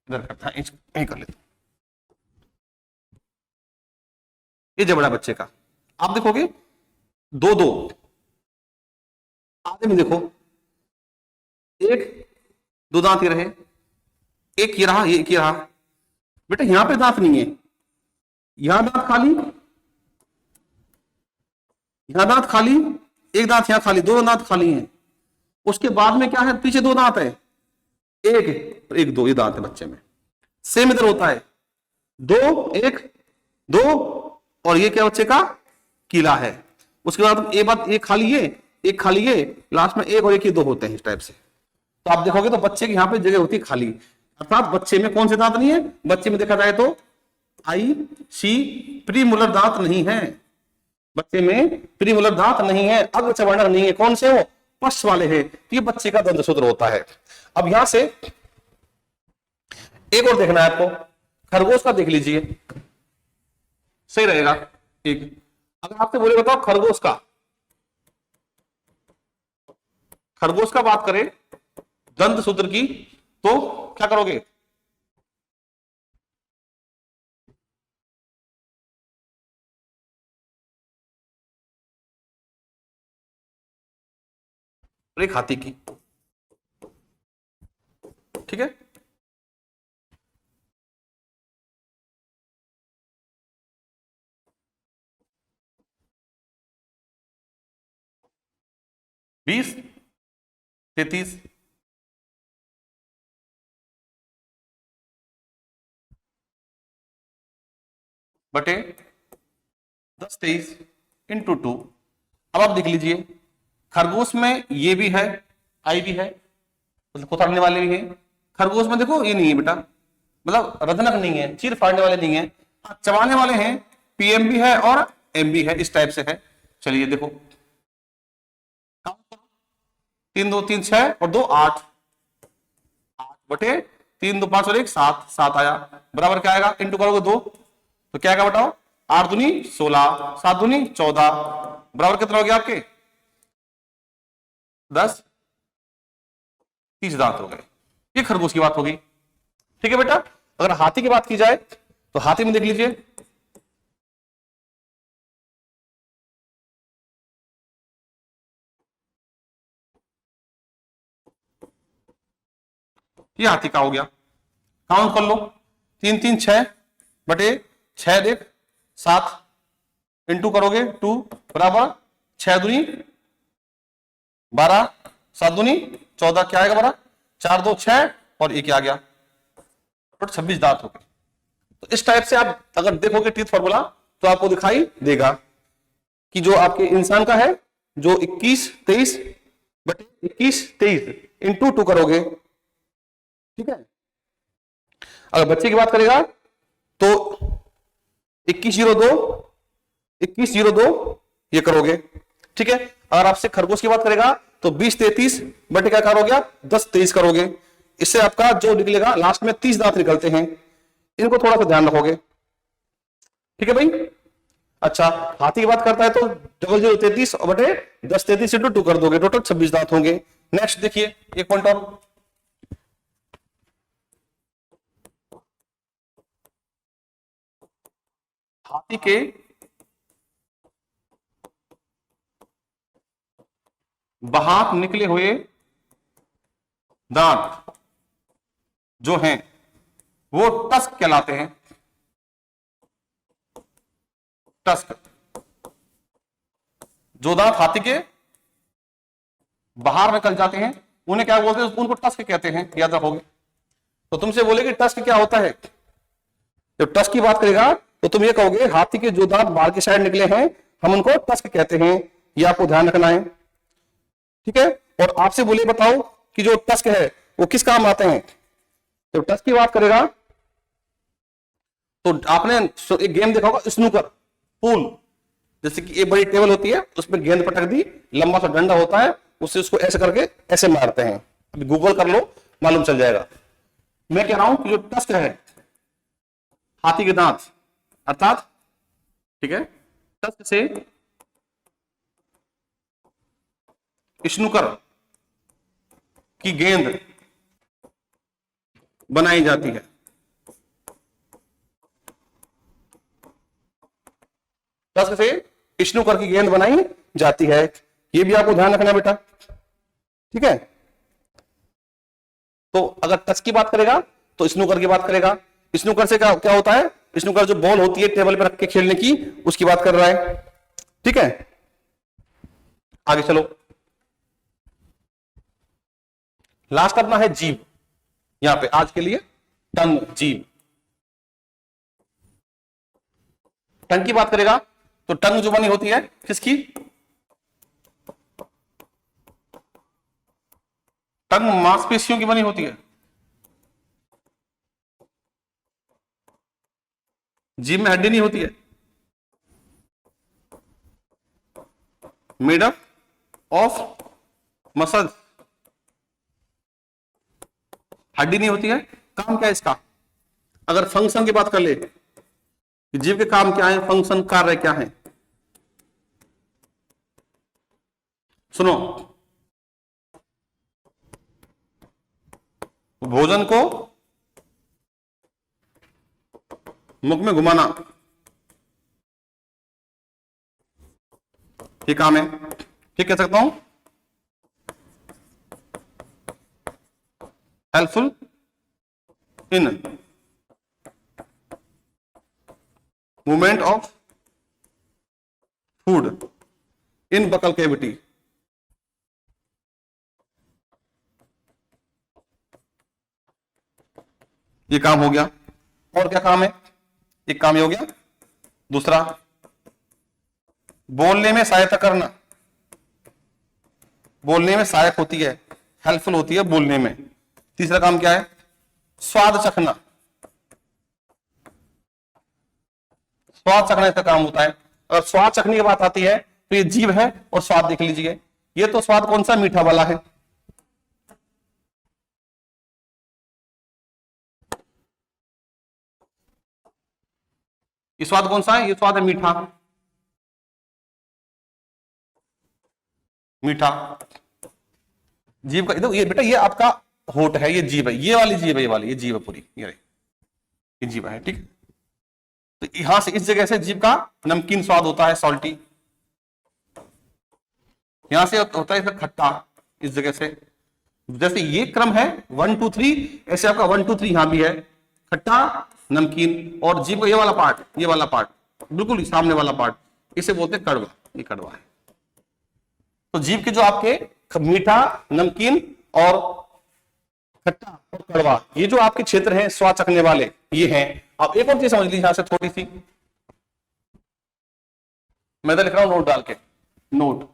इधर करता है यहीं कर लेते, ये जबड़ा बच्चे का, आप देखोगे 2 2 आधे में देखो एक 2 दांत ये रहे, एक ये रहा एक ये रहा, बेटा यहां पे दांत नहीं है, यहां दांत खाली यहां दांत खाली, एक दांत यहां खाली, 2 दांत खाली हैं, उसके बाद में क्या है पीछे 2 दांत है, एक एक 2 ये दांत है बच्चे में, सेम इधर होता है 2 1 2 और ये क्या बच्चे का कीला है, उसके बाद एक बात एक खाली है एक खाली है, लास्ट में एक और एक ही 2 होते हैं इस टाइप से, तो आप देखोगे तो बच्चे की यहां पे जगह होती है खाली, अर्थात बच्चे में कौन से दांत नहीं है, बच्चे में देखा जाए तो आई सी प्रीमोलर दांत नहीं है, बच्चे में प्रीमोलर दांत नहीं है, अग्रचवर्णक नहीं है, कौन से हो पश्च वाले हैं, तो ये बच्चे का दंत सूत्र होता है। अब यहां से एक और देखना है आपको, खरगोश का देख लीजिए सही रहेगा। एक अगर आपसे बोले बताओ खरगोश का बात करें दंत सूत्र की, तो क्या करोगे, एक हाथी की, ठीक है, बीस 33 बटे 10 23 इंटू 2। अब आप देख लीजिए खरगोश में ये भी है आई भी है, मतलब कोतरने वाले भी है, खरगोश में देखो ये नहीं है बेटा, मतलब रधनक नहीं है, चीर फाड़ने वाले नहीं है, चबाने वाले हैं, पीएम भी है और एम भी है, इस टाइप से है। चलिए देखो 3 2 3 6 और 2 8 8 बटे 3 2 5 और 1 7 7 आया, बराबर क्या आएगा इंटू करोगे 2 तो क्या आएगा बताओ 8 दूनी 16 7 दूनी 14 बराबर कितना हो गया आपके 10 30 दांत हो गए। ये खरगोश की बात होगी, ठीक है बेटा। अगर हाथी की बात की जाए तो हाथी में देख लीजिए ये हाथी का हो गया, काउंट कर लो 3 3 6 बटे 6 देख 7 इंटू करोगे 2 बराबर 6 दूनी 12 7 दूनी 14 क्या आएगा बड़ा 4 2 6 और ये क्या आ गया 26 दांत हो गए। तो इस टाइप से आप अगर देखोगे टीथ फॉर्मूला तो आपको दिखाई देगा कि जो आपके इंसान का है, जो 21 23 इंटू 2 करोगे, ठीक है। अगर बच्चे की बात करेगा तो 21 02 ये करोगे, ठीक है। अगर आपसे खरगोश की बात करेगा तो 20 33 बटे क्या हो गया 10 23 करोगे। इससे आपका जो निकलेगा लास्ट में 30 दांत निकलते हैं, इनको थोड़ा सा ध्यान रखोगे, ठीक है भाई। अच्छा, हाथी की बात करता है तो 0033 बटे 10 33 इंटू 2 कर दोगे, टोटल 26 दांत होंगे। नेक्स्ट देखिए एक पॉइंट और, हाथी के बाहर निकले हुए दांत जो हैं वो टस्क कहलाते हैं। टस्क, जो दांत हाथी के बाहर निकल जाते हैं उन्हें क्या बोलते हैं, उनको टस्क कहते हैं, याद रखोगे। तो तुमसे बोले कि टस्क क्या होता है, जब टस्क की बात करेगा तो तुम ये कहोगे हाथी के जो दांत बाहर की साइड निकले हैं हम उनको टस्क कहते हैं, ये आपको ध्यान रखना है, ठीक है। और आपसे बोले बताओ कि जो टस्क है वो किस काम आते हैं, तो टस्क की बात करेगा तो आपने एक गेम देखा होगा स्नूकर पूल, जैसे कि एक बड़ी टेबल होती है उसमें गेंद पटक दी, लंबा सा डंडा होता है, उससे उसको ऐसे करके ऐसे मारते हैं। अभी गूगल कर लो मालूम चल जाएगा। मैं कह रहा हूं कि जो टस्क है हाथी के दांत अर्थात, ठीक है, टस्क से स्नूकर की गेंद बनाई जाती है। टस्क से स्नूकर की गेंद बनाई जाती है, ये भी आपको ध्यान रखना बेटा, ठीक है। तो अगर टस्क की बात करेगा तो स्नूकर की बात करेगा। स्नूकर से क्या क्या होता है, स्नूकर जो बॉल होती है टेबल पर रख के खेलने की, उसकी बात कर रहा है, ठीक है। आगे चलो, लास्ट अपना है जीभ, यहां पे आज के लिए टंग, जीभ। टंग की बात करेगा तो टंग जो बनी होती है किसकी, टंग मांसपेशियों की बनी होती है। जीभ में हड्डी नहीं होती है, मेड अप ऑफ मसल, हड्डी नहीं होती है। काम क्या है इसका, अगर फंक्शन की बात कर ले, जीव के काम क्या है, फंक्शन कार्य क्या है, सुनो, भोजन को मुख में घुमाना, ये काम है, ठीक कह सकता हूं। Helpful in movement of food in buccal cavity, ये काम हो गया। और क्या काम है, एक काम ये हो गया। दूसरा, बोलने में सहायता करना, बोलने में सहायक होती है, हेल्पफुल होती है बोलने में। तीसरा काम क्या है, स्वाद चखना, स्वाद चखना इसका काम होता है। अगर स्वाद चखने की बात आती है तो ये जीभ है, और स्वाद देख लीजिए, ये तो स्वाद कौन सा, मीठा वाला है। ये स्वाद कौन सा है, ये स्वाद है मीठा, मीठा। जीभ का देखो, ये बेटा ये आपका होठ है, ये जीभ है, ये वाली जीभ है, ये वाली, ये जीभ है पूरी, ये जीभ है, ठीक है। तो यहां से इस जगह से जीभ का नमकीन स्वाद होता है, सॉल्टी। यहां से होता है खट्टा, इस जगह से। जैसे ये क्रम है 1 2 3, ऐसे आपका 1 2 3 यहां भी है, खट्टा नमकीन, और जीभ का ये वाला पार्ट, ये वाला पार्ट बिल्कुल सामने वाला पार्ट, इसे बोलते हैं कड़वा, ये कड़वा है। तो जीभ के जो आपके मीठा, नमकीन और खट्टा और कड़वा, ये जो आपके क्षेत्र हैं स्वाद चखने वाले, ये हैं। आप एक और चीज समझ लीजिए यहां से थोड़ी सी, मैं इधर लिख रहा हूं नोट डाल के, नोट।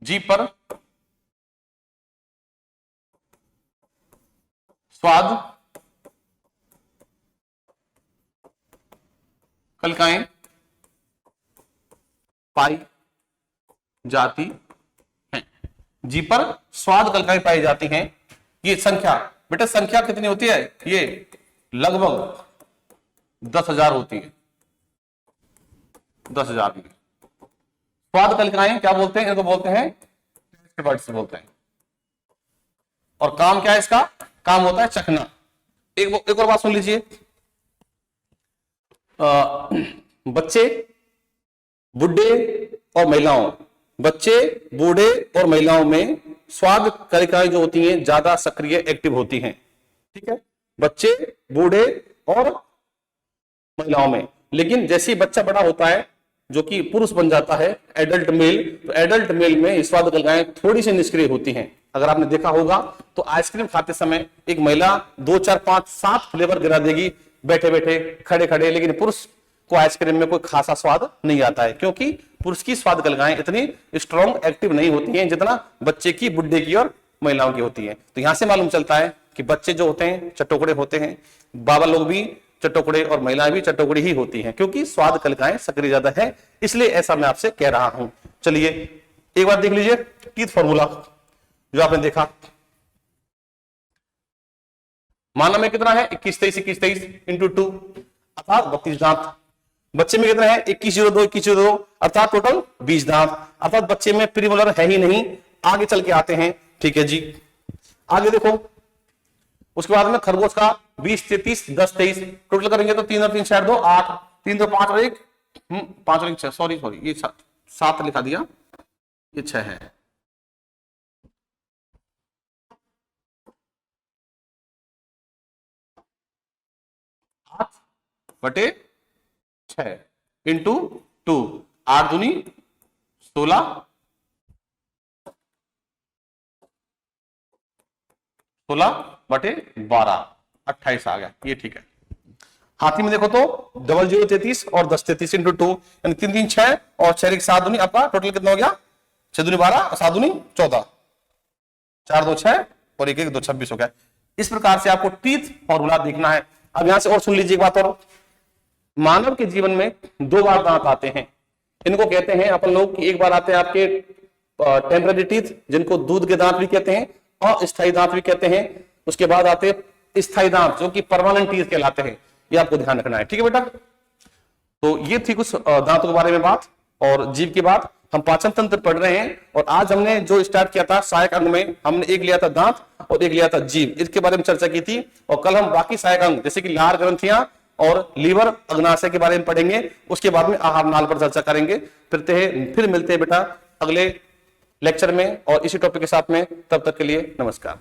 जीभ पर स्वाद कलिकाएं पाई जाती हैं। जीभ पर स्वाद कलिकाएं पाई जाती हैं। ये संख्या, बेटा संख्या कितनी होती है? ये लगभग 10,000 होती है, 10,000 में। स्वाद कलिकाएं क्या बोलते हैं? इनको बोलते हैं टेस्ट बड्स बोलते हैं। और काम क्या है इसका? काम होता है चखना। एक और बात सुन लीजिए, बच्चे, बुढ़े और महिलाओं, बच्चे, बूढ़े और महिलाओं में स्वाद कलिकाएं जो होती हैं ज्यादा सक्रिय एक्टिव होती हैं। ठीक है, बच्चे, बूढ़े और महिलाओं में। लेकिन जैसे ही बच्चा बड़ा होता है, जो कि पुरुष बन जाता है, एडल्ट मेल, तो एडल्ट मेल में स्वाद कलिकाएं थोड़ी सी निष्क्रिय होती हैं। अगर आपने देखा होगा तो आइसक्रीम खाते समय एक महिला 2, 4, 5, 7 फ्लेवर गिरा देगी बैठे बैठे, खड़े खड़े, लेकिन पुरुष को आइसक्रीम में कोई खासा स्वाद नहीं आता है, क्योंकि पुरुष की स्वाद कलिकाएं इतनी स्ट्रॉन्ग एक्टिव नहीं होती हैं जितना बच्चे की, बुढ़े की और महिलाओं की होती है। तो यहां से मालूम चलता है कि बच्चे जो होते हैं चटोकड़े होते हैं, बाबा लोग भी चटोकड़े और महिलाएं भी चटोकड़ी ही होती हैं, क्योंकि स्वाद कलिकाएं सक्रिय ज्यादा है, इसलिए ऐसा मैं आपसे कह रहा हूं। चलिए एक बार देख लीजिए टीथ फॉर्मूला जो आपने देखा। मानव में कितना है? 21, 23, 21, 23 इंटू 2 अर्थात 32 दांत। बच्चे में कितना है? 2102, 2102 अर्थात टोटल 20 दांत। अर्थात बच्चे में प्रीमोलर है ही नहीं। आगे चल के आते हैं, ठीक है जी, आगे देखो। उसके बाद में खरगोश का 20, 33, 10, 23 टोटल करेंगे तो 3 और 3 4 2 8, 3 2 5 और 1 5 और 1 6, सॉरी ये 7 लिखा दिया, ये 6 है। बटे 6 इंटू 2, 8 दूनी 16, 16 बटे 12, 28 आ गया, ये ठीक है। हाथी में देखो तो 0033 और 1033 इंटू 2 यानी 3 3 6 और 6 1 7 दूनी, आपका टोटल कितना हो गया? 6 दूनी 12 और 7 दूनी 14, 4 2 6 और 1 1 2 26 हो गया। इस प्रकार से आपको टीथ फॉर्मूला देखना है। अब यहां से और सुन लीजिए एक बात और, मानव के जीवन में 2 बार दांत आते हैं। इनको कहते हैं अपन लोग कि एक बार आते हैं आपके टेम्पररी टीथ, जिनको दूध के दांत भी कहते हैं और स्थायी दांत भी कहते हैं। उसके बाद आते हैं स्थायी दांत जो कि परमानेंट टीथ कहलाते हैं। ये आपको ध्यान रखना है, ठीक है बेटा। तो ये थी कुछ दांतों के बारे में बात। और जीभ की बात, हम पाचन तंत्र पढ़ रहे हैं और आज हमने जो स्टार्ट किया था सहायक अंग में, हमने एक लिया था दांत और एक लिया था जीभ, इसके बारे में चर्चा की थी। और कल हम बाकी सहायक अंग जैसे कि लार ग्रंथियां और लीवर, अग्नाशय के बारे में पढ़ेंगे। उसके बाद में आहार नाल पर चर्चा करेंगे। फिर मिलते हैं बेटा अगले लेक्चर में और इसी टॉपिक के साथ में। तब तक के लिए नमस्कार।